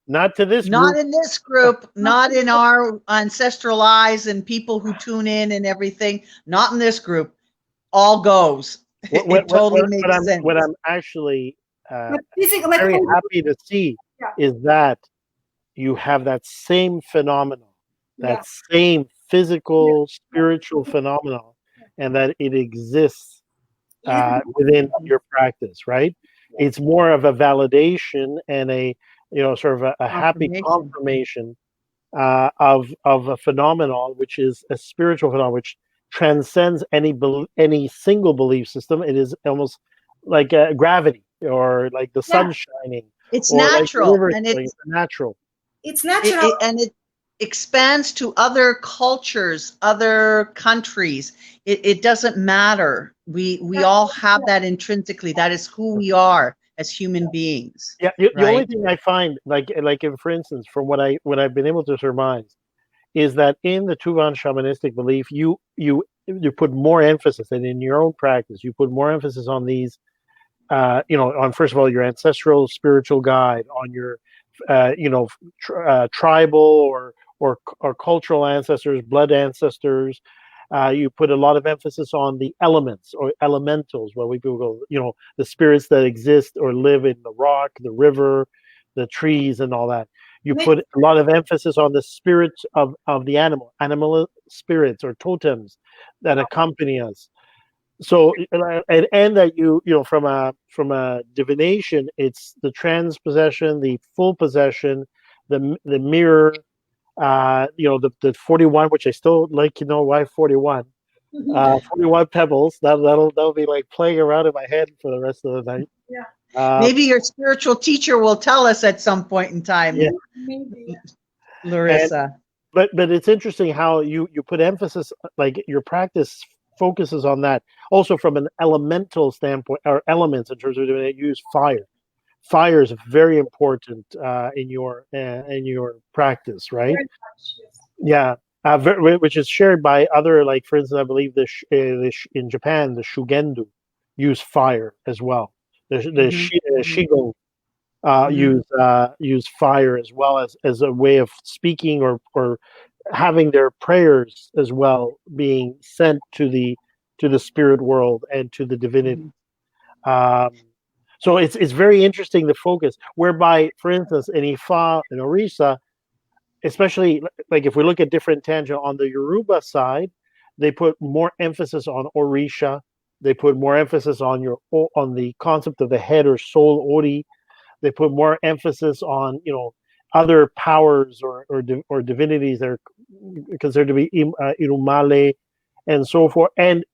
Not to this group. Not in this group. Not in our Ancestral Eyes and people who tune in and everything. Not in this group. All goes. It totally makes sense. What I'm actually very happy to see is that you have that same phenomenon, that same physical, spiritual phenomenon, and that it exists within your practice, right? It's more of a validation and a sort of a happy confirmation of a phenomenon, which is a spiritual phenomenon, which transcends any single belief system. It is almost like gravity, or like the sun shining. It's natural, and it's natural. It's natural, and it expands to other cultures, other countries. It doesn't matter. We all have that intrinsically. That is who we are as human beings. Yeah, the only thing I find, like for instance, from what I've been able to surmise, is that in the Tuvan shamanistic belief, you put more emphasis, and in your own practice, you put more emphasis on these on first of all your ancestral spiritual guide, on your tribal or cultural ancestors, blood ancestors. You put a lot of emphasis on the elements or elementals, where we go, the spirits that exist or live in the rock, the river, the trees, and all that. You put a lot of emphasis on the spirits of the animal spirits or totems that accompany us. So, and that from a divination, it's the transpossession, the full possession, the mirror, the 41, which I still like to know why 41. 41 pebbles. That'll be like playing around in my head for the rest of the night. Yeah. Maybe your spiritual teacher will tell us at some point in time. Yeah. Maybe. Larisa. But it's interesting how you put emphasis, like your practice focuses on that. Also from an elemental standpoint, or elements in terms of doing it, use fire. Fire is very important in your practice, right? Very much, Yeah, yes. which is shared by other, like for instance, I believe in Japan, the Shugendu use fire as well. The Shigo use fire as well as a way of speaking or having their prayers as well being sent to the spirit world and to the divinity. So it's very interesting, the focus, whereby, for instance, in Ifa and Orisa, especially like if we look at different tangent on the Yoruba side, they put more emphasis on Orisha. They put more emphasis on the concept of the head or soul Ori. They put more emphasis on other powers or divinities that are considered to be Irumale and so forth. And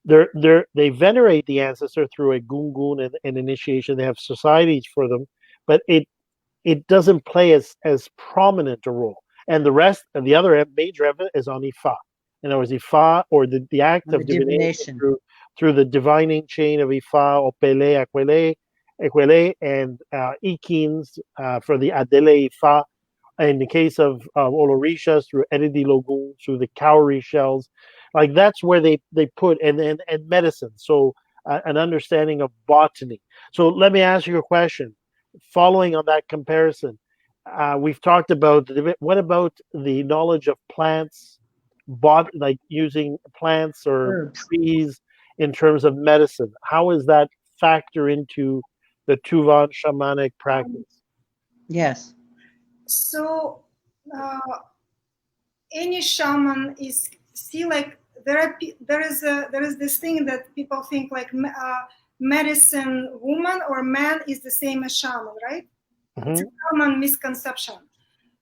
they venerate the ancestor through a gungun and initiation. They have societies for them, but it doesn't play as prominent a role. And the other major emphasis is on Ifa. In other words, Ifa, or the act of divination through the divining chain of Ifa, Opele, Ekwele, and Ikins for the Adele Ifa. In the case of Olorishas, through Edidi Logun, through the cowrie shells. Like that's where they put, and medicine. So an understanding of botany. So let me ask you a question. Following on that comparison, we've talked about what about the knowledge of plants, like using plants or trees in terms of medicine? How is that factor into the Tuvan shamanic practice? Yes. So any shaman is like there is this thing that people think like medicine woman or man is the same as shaman, right? It's a common misconception.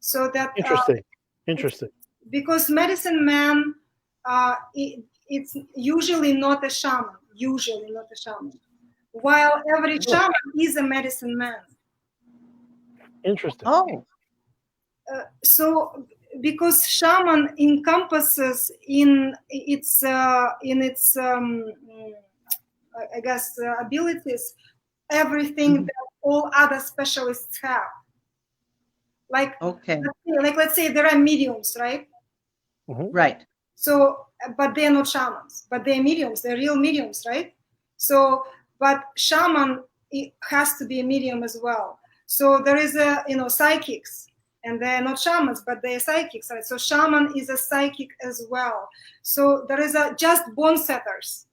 So that interesting. Because medicine man, it's usually not a shaman. While every shaman is a medicine man. Interesting. Oh. So because shaman encompasses in its I guess abilities everything that all other specialists have. Like let's say there are mediums, right? Right. So, but they're not shamans, but they're mediums. They're real mediums, right? So, but shaman, it has to be a medium as well. So there is psychics, and they're not shamans, but they're psychics, right? So shaman is a psychic as well. So there is just bone setters,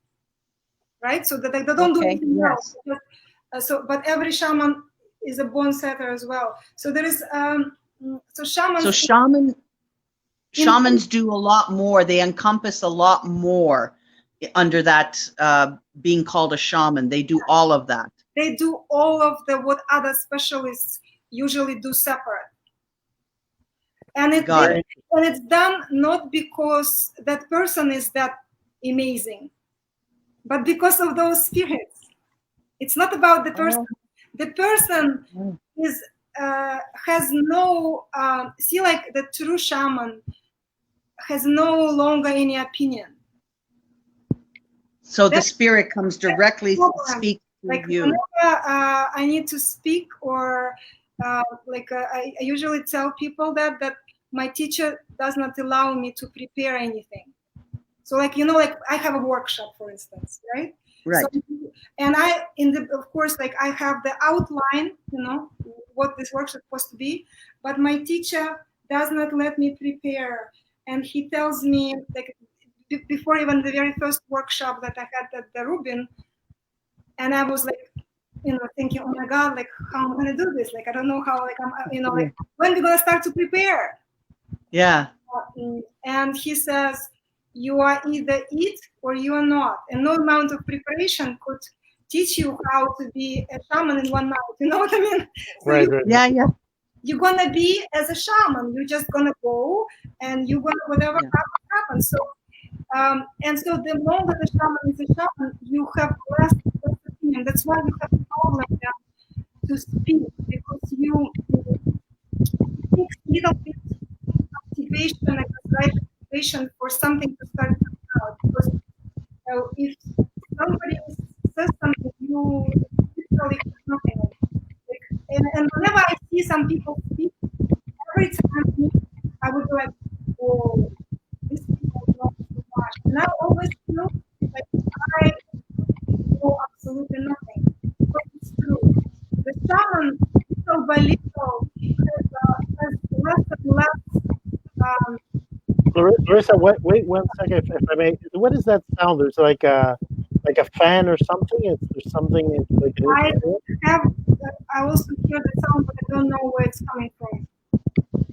right? So that they don't do anything else. But every shaman is a bone setter as well. So there is shamans do a lot more. They encompass a lot more under that being called a shaman. They do all of that. They do all of what other specialists usually do separate. And it's done not because that person is that amazing, but because of those spirits. It's not about the person. The person has no like the true shaman has no longer any opinion. So the spirit comes directly to speak to like you. Whenever I need to speak, or I usually tell people that my teacher does not allow me to prepare anything. So I have a workshop, for instance, right? Right. So, and of course, like I have the outline, what this workshop is supposed to be, but my teacher does not let me prepare. And he tells me, like, before even the very first workshop that I had at the Rubin, and I was like, thinking, oh my God, like, how am I going to do this? Like, I don't know how, like, like, when are we going to start to prepare? Yeah. And he says, you are either it or you are not. And no amount of preparation could teach you how to be a shaman in 1 night. You know what I mean? So Right. Yeah. you're going to be as a shaman. You're just going to go and you're going to, whatever happens. So, and so the longer the shaman is a shaman, you have less opinion. That's why you have a problem to speak, because you take little bit activation, like right activation for something to start coming out. Because if somebody says something, you literally have nothing. Like, and whenever I see some people speak, every time I would be like, whoa, these people know so much. And I always feel like I know absolutely nothing. But it's true. The shaman, little by little, has less and less. Larissa, wait 1 second, if I may. What is that sound? There's like a fan or something. There's something. It's like I also hear the sound, but I don't know where it's coming from.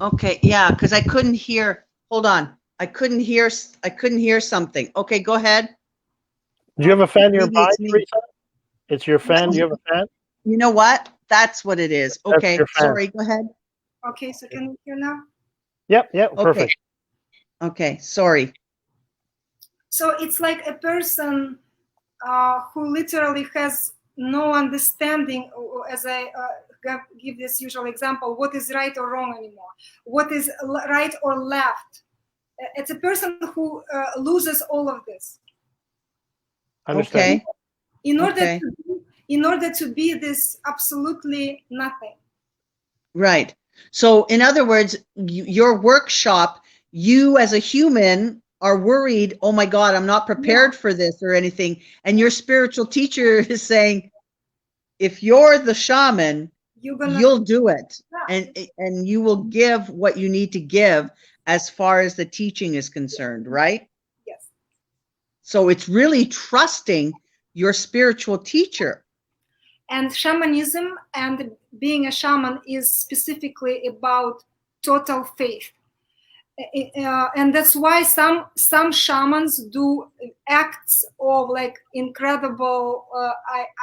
Okay. Yeah, because I couldn't hear. Hold on. I couldn't hear something. Okay, go ahead. Do you have a fan nearby, it's me. Teresa? It's your fan. Do you have a fan? You know what? That's what it is. Okay. your fan. Sorry. Go ahead. Okay, so can you hear now? Yep. Okay. Perfect. Okay. Sorry. So it's like a person who literally has no understanding, as I give this usual example, what is right or wrong anymore, what is right or left. It's a person who loses all of this. Understand. Okay. In order to be this absolutely nothing. Right. So in other words, your workshop, you as a human are worried, oh my God, I'm not prepared for this or anything. And your spiritual teacher is saying, if you're the shaman, you'll do it. And you will give what you need to give as far as the teaching is concerned, right? Yes. So it's really trusting your spiritual teacher. And shamanism and being a shaman is specifically about total faith. And that's why some shamans do acts of like incredible,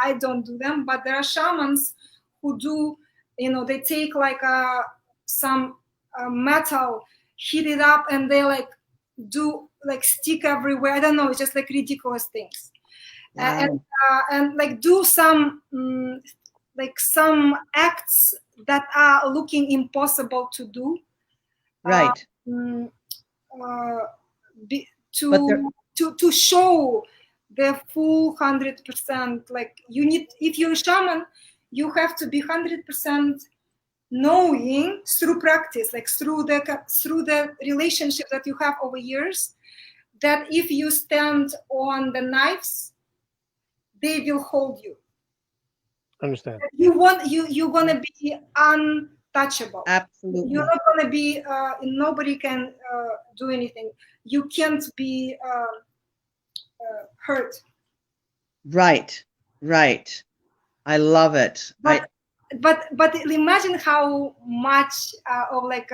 I don't do them, but there are shamans who do, they take like some metal, heat it up, and they like do like stick everywhere. I don't know, it's just like ridiculous things. Wow. And like do some like some acts that are looking impossible to do. Right. To show the full 100%. Like you need, if you're a shaman, you have to be 100% knowing through practice, like through the relationship that you have over years, that if you stand on the knives, they will hold you. Understand. You're gonna be untouchable. Absolutely. You're not gonna be. Nobody can do anything. You can't be hurt. Right. I love it. But imagine how much of like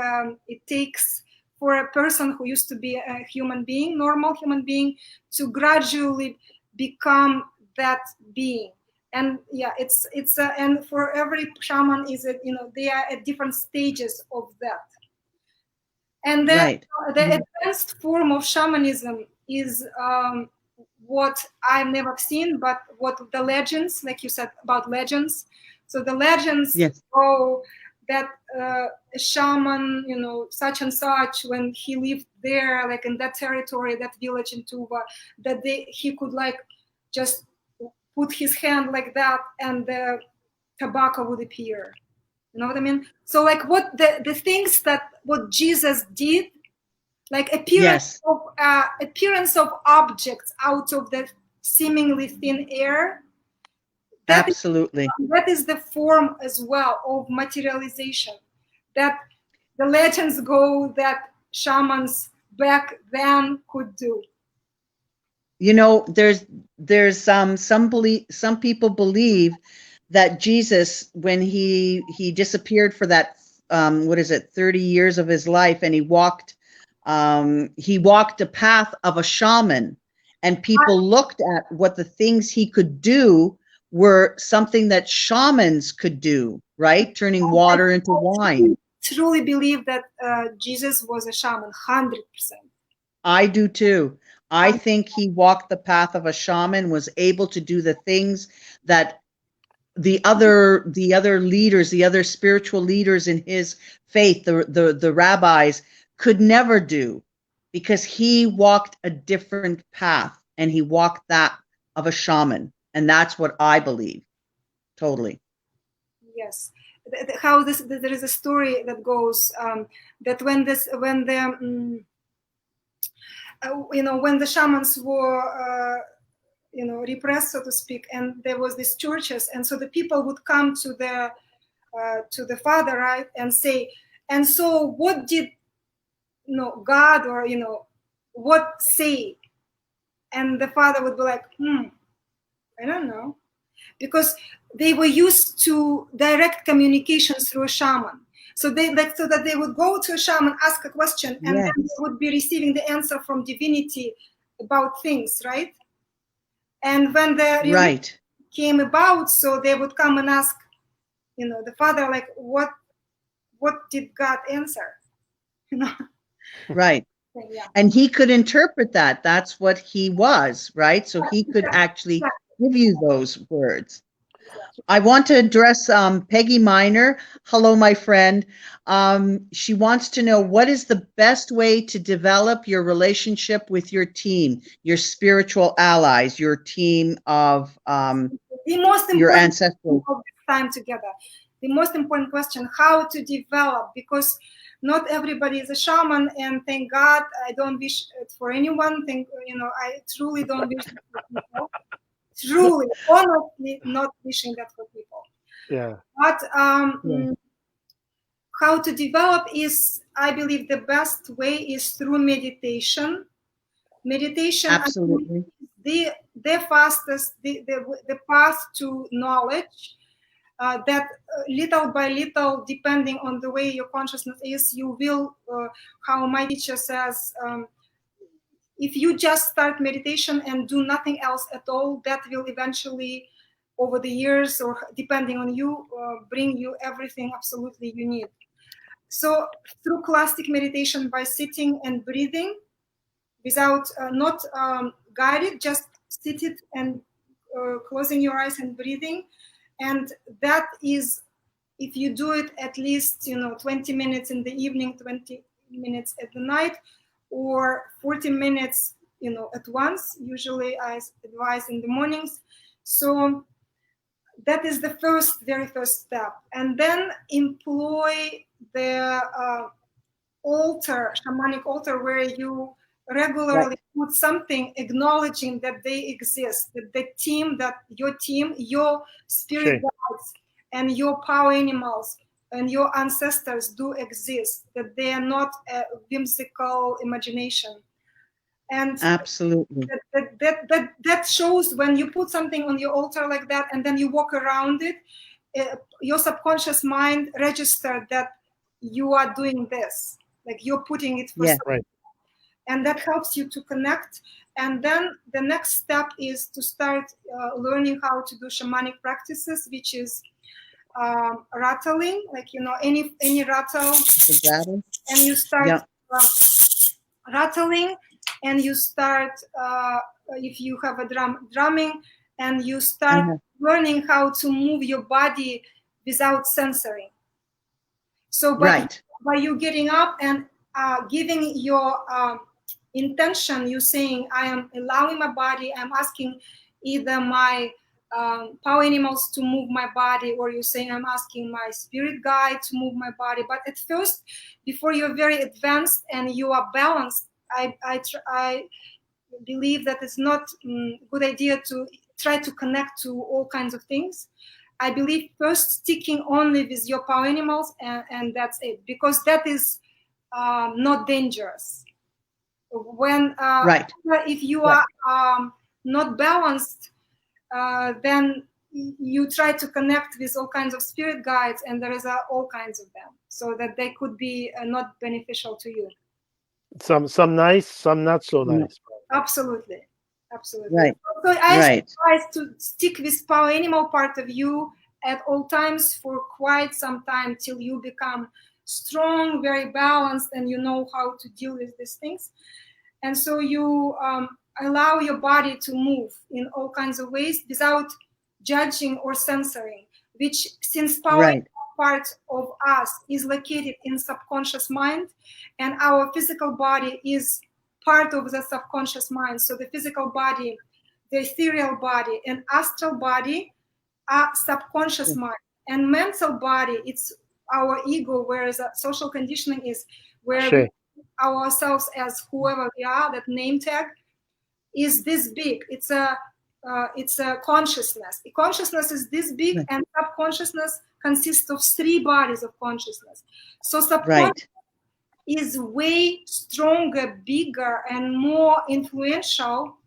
it takes for a person who used to be a human being, normal human being, to gradually become that being. And yeah, it's and for every shaman is it, they are at different stages of that. And then the advanced form of shamanism is what I've never seen, but what the legends, like you said about legends. So the legends go that a shaman, such and such, when he lived there, like in that territory, that village in Tuva, that he could like just put his hand like that and the tobacco would appear. You know what I mean? So like what the things that what Jesus did, like appearance of objects out of the seemingly thin air. Absolutely. That is the form as well of materialization that the legends go that shamans back then could do. You know, there's some people believe that Jesus, when he disappeared for that 30 years of his life, and he walked a path of a shaman, and people looked at what the things he could do were something that shamans could do, right? Turning water into wine. Truly believe that Jesus was a shaman, 100%. I do too. I think he walked the path of a shaman, was able to do the things that the other leaders, the other spiritual leaders in his faith, the rabbis, could never do, because he walked a different path, and he walked that of a shaman. And that's what I believe. Totally. Yes. There is a story that goes that when the shamans were repressed, so to speak, and there was these churches, and so the people would come to the father, right, and say, and so what did God or what say? And the father would be like, I don't know, because they were used to direct communication through a shaman. So that they would go to a shaman, ask a question, and then they would be receiving the answer from divinity about things, right? And when the religion came about, so they would come and ask, the father, like, what did God answer? Right. Yeah. And he could interpret that. That's what he was, right? So he could actually give you those words. I want to address Peggy Miner. Hello, my friend. She wants to know, what is the best way to develop your relationship with your team, your spiritual allies, your team of your ancestors? Time together. The most important question, how to develop, because not everybody is a shaman, and thank God, I don't wish it for anyone. I truly don't wish it for people. Truly, honestly, not wishing that for people. Yeah. But how to develop is, I believe, the best way is through meditation. Meditation, absolutely, the fastest, the path to knowledge. That little by little, depending on the way your consciousness is, you will, how my teacher says, if you just start meditation and do nothing else at all, that will eventually, over the years, or depending on you, bring you everything absolutely you need. So through classic meditation, by sitting and breathing, without not guided, just sit it and closing your eyes and breathing. And that is, if you do it at least 20 minutes in the evening, 20 minutes at the night, or 40 minutes at once, usually I advise in the mornings. So that is the very first step. And then employ the shamanic altar, where you regularly put something acknowledging that they exist, that your team, your spirit guides, and your power animals and your ancestors do exist, that they are not a whimsical imagination. And absolutely, that shows when you put something on your altar like that, and then you walk around it, your subconscious mind registered that you are doing this, like you're putting it for something. And that helps you to connect. And then the next step is to start learning how to do shamanic practices, which is rattling, like any rattle, and you start rattling, and you start if you have a drumming, and you start learning how to move your body without censoring. So by you getting up and giving your intention, you saying, I am allowing my body, I'm asking either my power animals to move my body, or you're saying, I'm asking my spirit guide to move my body. But at first, before you're very advanced and you are balanced, I believe that it's not a good idea to try to connect to all kinds of things. I believe first sticking only with your power animals, and that's it, because that is not dangerous. When Right. if you are not balanced, then you try to connect with all kinds of spirit guides, and there is all kinds of them, so that they could be not beneficial to you. Some nice, some not so nice. Absolutely. Right. So I Right. try to stick with power animal part of you at all times for quite some time, till you become strong, very balanced, and you know how to deal with these things. And so you allow your body to move in all kinds of ways without judging or censoring, which, since power part of us is located in subconscious mind, and our physical body is part of the subconscious mind. So the physical body, the ethereal body, and astral body are subconscious mind. And mental body, it's our ego, whereas social conditioning is where we ourselves as whoever we are, that name tag is this big. It's a consciousness. Consciousness is this big, and subconsciousness consists of 3 bodies of consciousness. So subconscious is way stronger, bigger, and more influential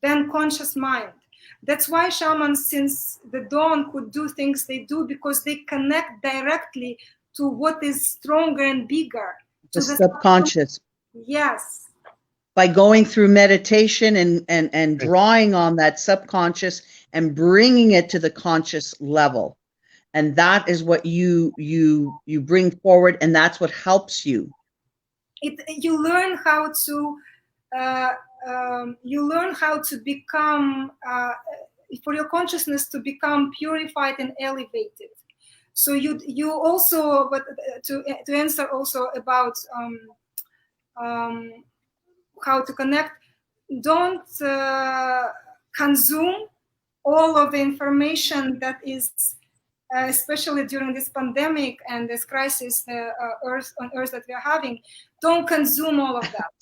than conscious mind. That's why shamans since the dawn could do things they do, because they connect directly to what is stronger and bigger. The subconscious. Yes. By going through meditation and drawing on that subconscious and bringing it to the conscious level. And that is what you bring forward, and that's what helps you. You learn how to become, for your consciousness to become purified and elevated. So you also, but to answer also about how to connect, don't consume all of the information that is, especially during this pandemic and this crisis on Earth that we are having. Don't consume all of that.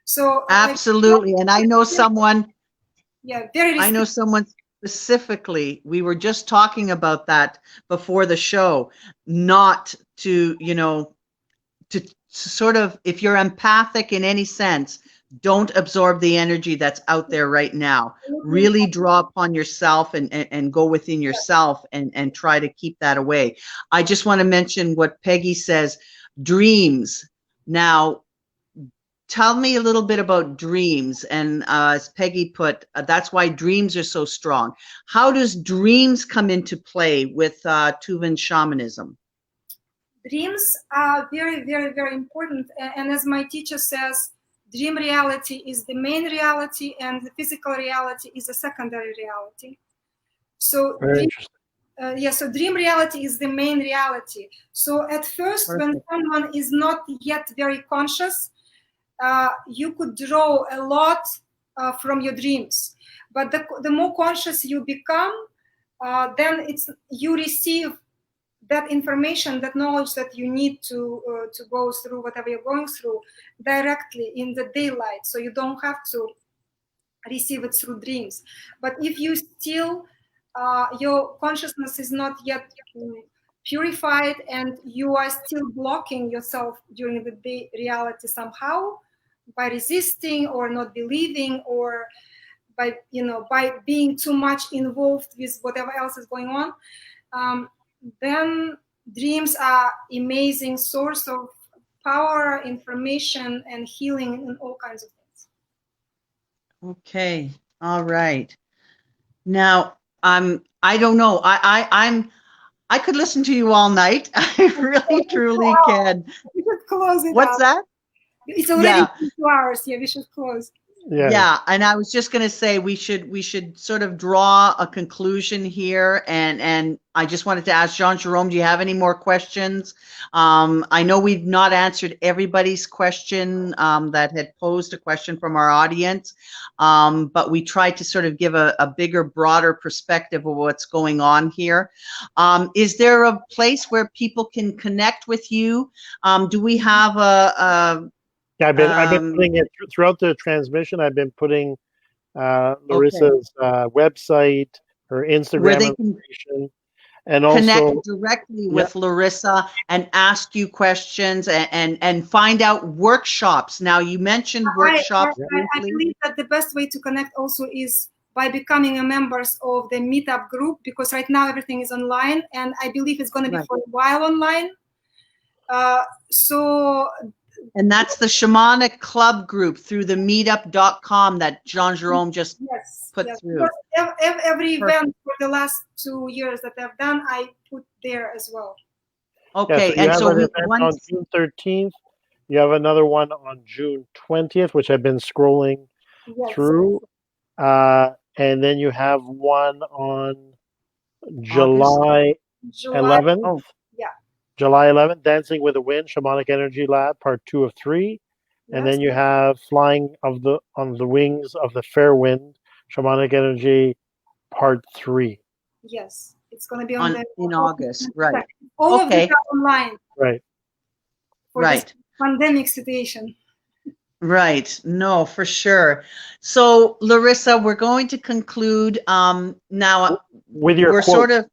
So absolutely, and I know someone. Yeah, very. I know someone specifically. We were just talking about that before the show. Not to, to sort of, if you're empathic in any sense, don't absorb the energy that's out there right now. Really draw upon yourself and go within yourself and try to keep that away. I just want to mention what Peggy says, dreams. Now, tell me a little bit about dreams. And as Peggy put, that's why dreams are so strong. How does dreams come into play with Tuvan shamanism? Dreams are very, very, very important. And as my teacher says, dream reality is the main reality, and the physical reality is a secondary reality. So, so dream reality is the main reality. So at first, when someone is not yet very conscious, you could draw a lot from your dreams. But the more conscious you become, then you receive that information, that knowledge that you need to go through whatever you're going through directly in the daylight. So you don't have to receive it through dreams. But if you still, your consciousness is not yet purified, and you are still blocking yourself during the day reality somehow, by resisting or not believing, or by being too much involved with whatever else is going on, then dreams are amazing source of power, information, and healing in all kinds of things. Okay, all right. Now, I don't know. I could listen to you all night. I really, truly can. We should close it. What's that? It's already 2 hours. Yeah, we should close. Yeah, and I was just going to say we should sort of draw a conclusion here, and I just wanted to ask Jean-Jerome, do you have any more questions? I know we've not answered everybody's question that had posed a question from our audience, but we tried to sort of give a bigger, broader perspective of what's going on here. Is there a place where people can connect with you? Do we have Yeah, I've been Um, putting it throughout the transmission. I've been putting okay. Larissa's website, her Where Instagram they can information, and connect also directly yeah, with Larissa and ask you questions and find out workshops. Now, you mentioned workshops I briefly. believe that the best way to connect also is by becoming a members of the meetup group, because right now everything is online, and I believe it's going to be Right. for a while online. So And that's the Shamanic Club group through the meetup.com that Jean-Jerome just yes, put yes. through. Because every Perfect. event for the last 2 years that I've done, I put there as well. yeah. So Okay. you And have so an we event on once, June 13th. You have another one on June 20th, which I've been scrolling Yes. through, and then you have one on August. July July. 11th. Oh, Yeah. July 11th, Dancing with the Wind, Shamanic Energy Lab, part 2 of 3. And Yes. then you have Flying on the Wings of the Fair Wind, Shamanic Energy, part 3. Yes. It's going to be on the in August. Right. all of these Okay. are online Right. for this Right. pandemic situation. Right. No, for sure. So, Larissa, we're going to conclude now. With your We're quote, sort of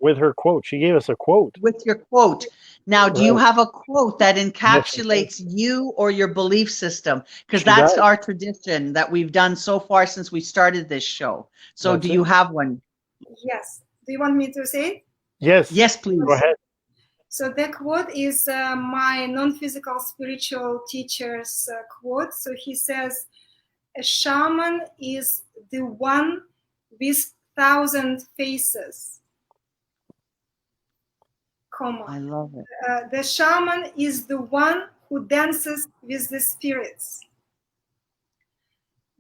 with her quote. She gave us a quote. with your quote. Now, do you Right. have a quote that Yes, she does. encapsulates you or your belief system? Because She that's does. our tradition that we've done so far since we started this show. So, That's do you it. have one? Yes. Do you want me to say it? Yes. Yes, Go please. ahead. So the quote is my non-physical spiritual teacher's quote. So he says, "A shaman is the one with 1,000 faces, comma. I love it. The shaman is the one who dances with the spirits.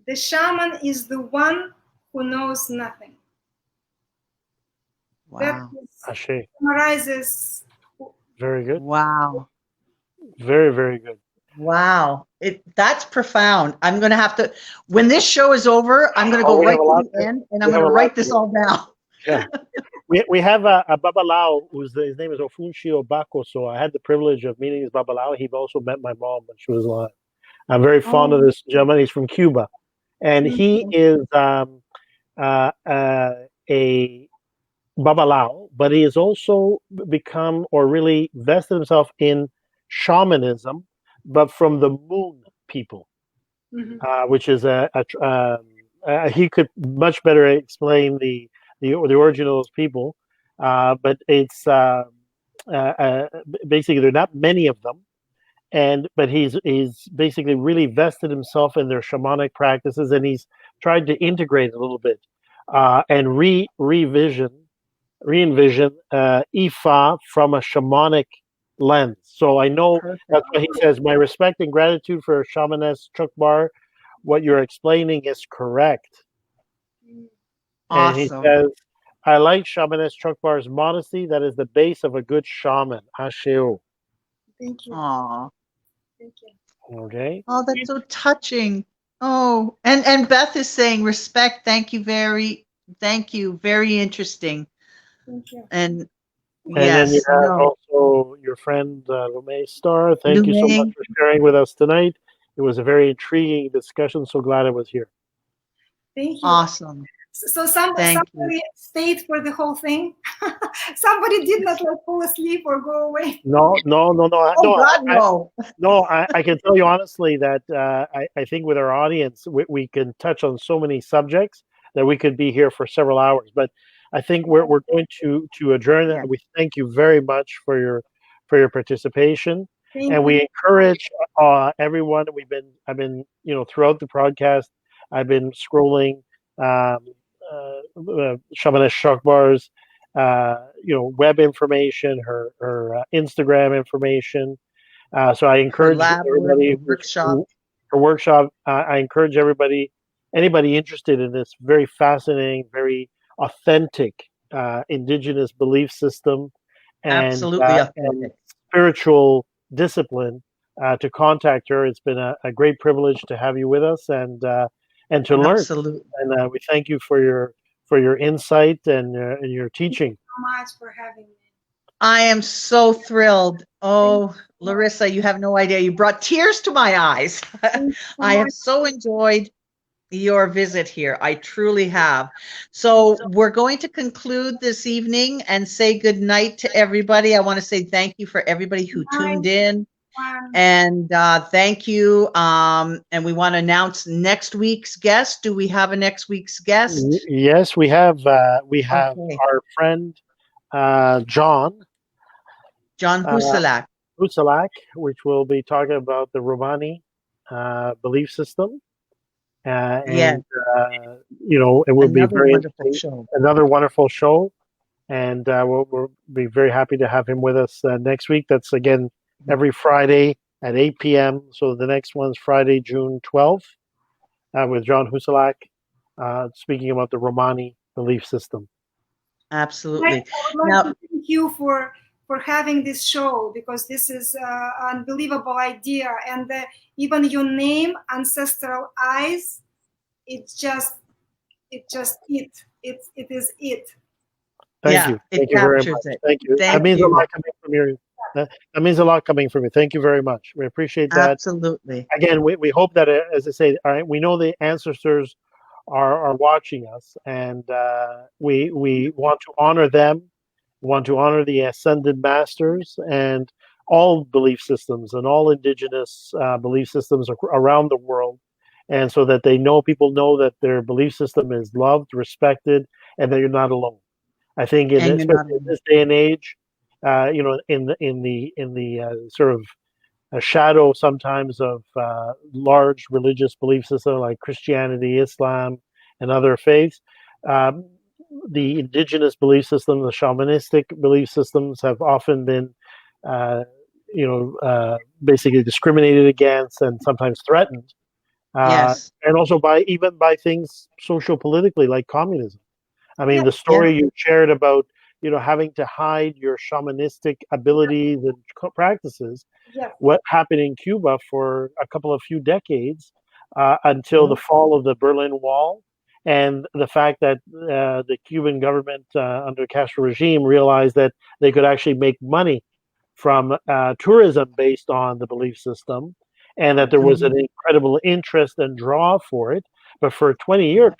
The shaman is the one who knows nothing." That Wow. Ashe. summarizes. Very good. Wow. Very, very good. Wow. That's profound. I'm going to have to, when this show is over, I'm going to Oh, go we have right a to lot. the end and I'm We going have to a lot write to this do. all down. Yeah. We have a Babalao, his name is Ofunshio Bako. So I had the privilege of meeting this Babalao. He also met my mom when she was alive. I'm very fond of this gentleman. He's from Cuba. And he is a Babalao, but he has also become or really vested himself in shamanism, but from the moon people, which is he could much better explain the origin of those people, but it's basically there are not many of them, but he's basically really vested himself in their shamanic practices, and he's tried to integrate a little bit and re-envision Ifa from a shamanic lens. So I know that's what he says. My respect and gratitude for Shamaness ChokBar. What you're explaining is correct. And he Awesome. says, I like Shamaness ChokBar's modesty. That is the base of a good shaman. Asheo. Thank you. Aw. Thank you. Okay. Oh, that's so touching. Oh, and Beth is saying respect. Thank you. Very interesting. Thank you. And And then you yes, have no, also your friend Lume Star. Thank you so much Luming. for sharing with us tonight. It was a very intriguing discussion. So glad I was here. Thank you. Awesome. So Thank somebody you. stayed for the whole thing. Somebody did not like fall asleep or go away. No. Oh God, no. No, I can tell you honestly that I think with our audience, we can touch on so many subjects that we could be here for several hours. But I think we're going to adjourn. Yes. We thank you very much for your participation, Thank and you. we encourage everyone. I've been throughout the broadcast, I've been scrolling Shamaness ChokBar's web information, her Instagram information. So I Her encourage lab work, everybody her workshop. her workshop. I encourage anybody interested in this very fascinating, very authentic indigenous belief system and Absolutely authentic. spiritual discipline to contact her. It's been a great privilege to have you with us and to learn. Absolutely. And we thank you for your insight and your teaching. So much for having me. I am so thrilled. Oh, Larisa, you have no idea. You brought tears to my eyes. Thank you so I have much. so enjoyed your visit here. I truly have. So we're going to conclude this evening and say good night to everybody. I want to say thank you for everybody who tuned in. And thank you. And we want to announce next week's guest. Do we have a next week's guest? Yes, we have Okay. our friend John John Husalak. Oorzhak, which will be talking about the Romani belief system. Yes. And it will be Another very wonderful interesting. show. Another wonderful show, and we'll be very happy to have him with us next week. That's again every Friday at 8 p.m. So the next one's Friday, June 12th, with John Husalak, speaking about the Romani belief system. Absolutely. I would like to thank you for having this show, because this is an unbelievable idea, and even your name, Ancestral Eyes, it is it. Thank you. Thank you very much. Thank you. That means a lot coming from you. That means a lot coming from you. Thank you very much. We appreciate that. Absolutely. Again, we hope that, as I say, all right, we know the ancestors are watching us, and we want to honor them, want to honor the ascended masters and all belief systems and all indigenous belief systems around the world, and so that people know that their belief system is loved, respected, and that you're not alone. I think especially in this day and age, in the sort of a shadow sometimes of large religious belief systems like Christianity, Islam, and other faiths. The indigenous belief system, the shamanistic belief systems, have often been, basically discriminated against and sometimes threatened. Yes. And also even by things social-politically like communism. I mean, the story you shared about, having to hide your shamanistic abilities and practices, what happened in Cuba for a few decades until the fall of the Berlin Wall, and the fact that the Cuban government under Castro regime realized that they could actually make money from tourism based on the belief system, and that there was an incredible interest and draw for it. But for 20 years,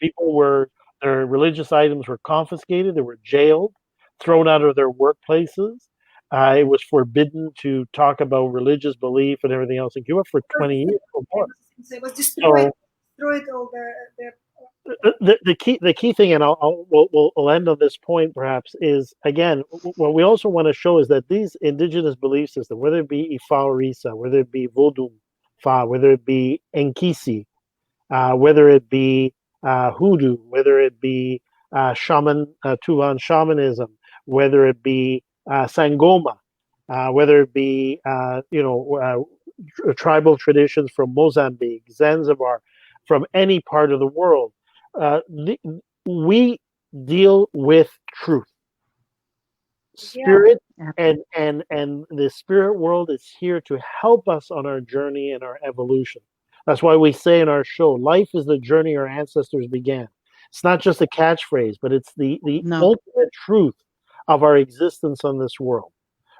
their religious items were confiscated, they were jailed, thrown out of their workplaces. It was forbidden to talk about religious belief and everything else in Cuba for 20 years or more. It was destroyed all the key thing, and we'll end on this point perhaps, is again what we also want to show is that these indigenous belief systems, whether it be Ifa Orisa, whether it be Vodou Fa, whether it be Enkisi, whether it be Hoodoo, whether it be Tuvan Shamanism, whether it be Sangoma, whether it be tribal traditions from Mozambique, Zanzibar, from any part of the world. We deal with truth, spirit, and the spirit world is here to help us on our journey and our evolution. That's why we say in our show, life is the journey our ancestors began. It's not just a catchphrase, but it's the ultimate truth of our existence on this world,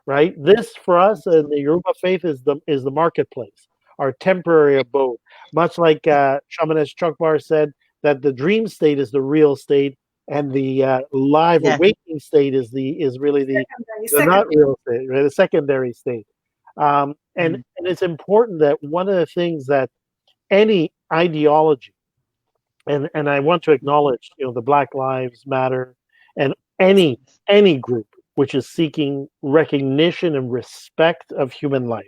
right? This, for us, in the Yoruba faith, is the marketplace, our temporary abode. Much like Shamaness ChokBar said, that the dream state is the real state, and the live awakening state is really the not real state, right? The secondary state. And it's important that one of the things that any ideology, and I want to acknowledge, the Black Lives Matter and any group which is seeking recognition and respect of human life.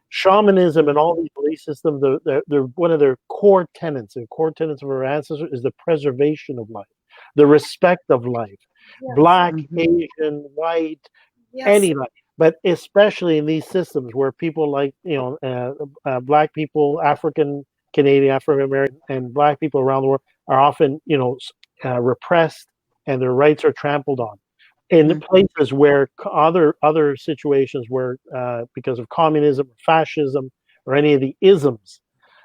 Shamanism and all these belief systems, they're one of their core tenets, and core tenets of our ancestors is the preservation of life, the respect of life, Black, Asian, white, any life. But especially in these systems where people like, Black people, African, Canadian, African American, and Black people around the world are often, repressed, and their rights are trampled on. In places where other situations where, because of communism, fascism, or any of the isms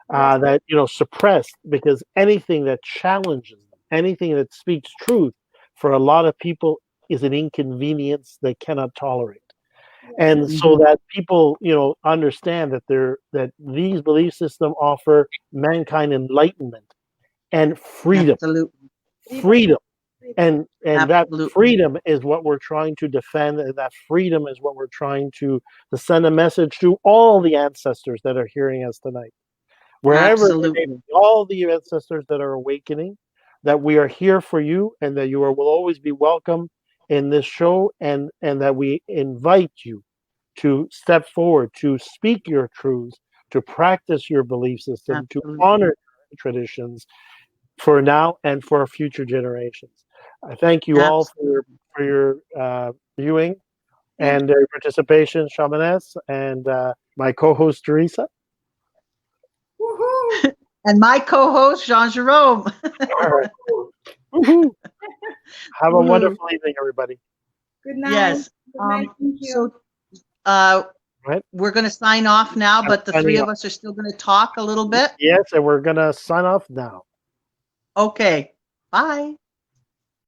that suppressed, because anything that challenges them, anything that speaks truth, for a lot of people is an inconvenience they cannot tolerate. And so that people, understand that these belief systems offer mankind enlightenment and freedom. Absolutely. Freedom. And that Absolutely. freedom is what we're trying to defend, and that freedom is what we're trying to send a message to all the ancestors that are hearing us tonight. Wherever Absolutely. all the ancestors that are awakening, that we are here for you, and that you will always be welcome in this show, and that we invite you to step forward, to speak your truths, to practice your belief system, Absolutely. to honor traditions for now and for future generations. I thank you all for your viewing and your participation, Shamaness, and my co-host Teresa. Woohoo! And my co-host Jean-Jerome. All right. Woohoo. Have a wonderful evening, everybody. Good night. Yes. Good night. Thank you. So Right. we're going to sign off now, but the three signing of us are still going to talk a little bit. Yes, and we're gonna sign off now. Okay. Bye.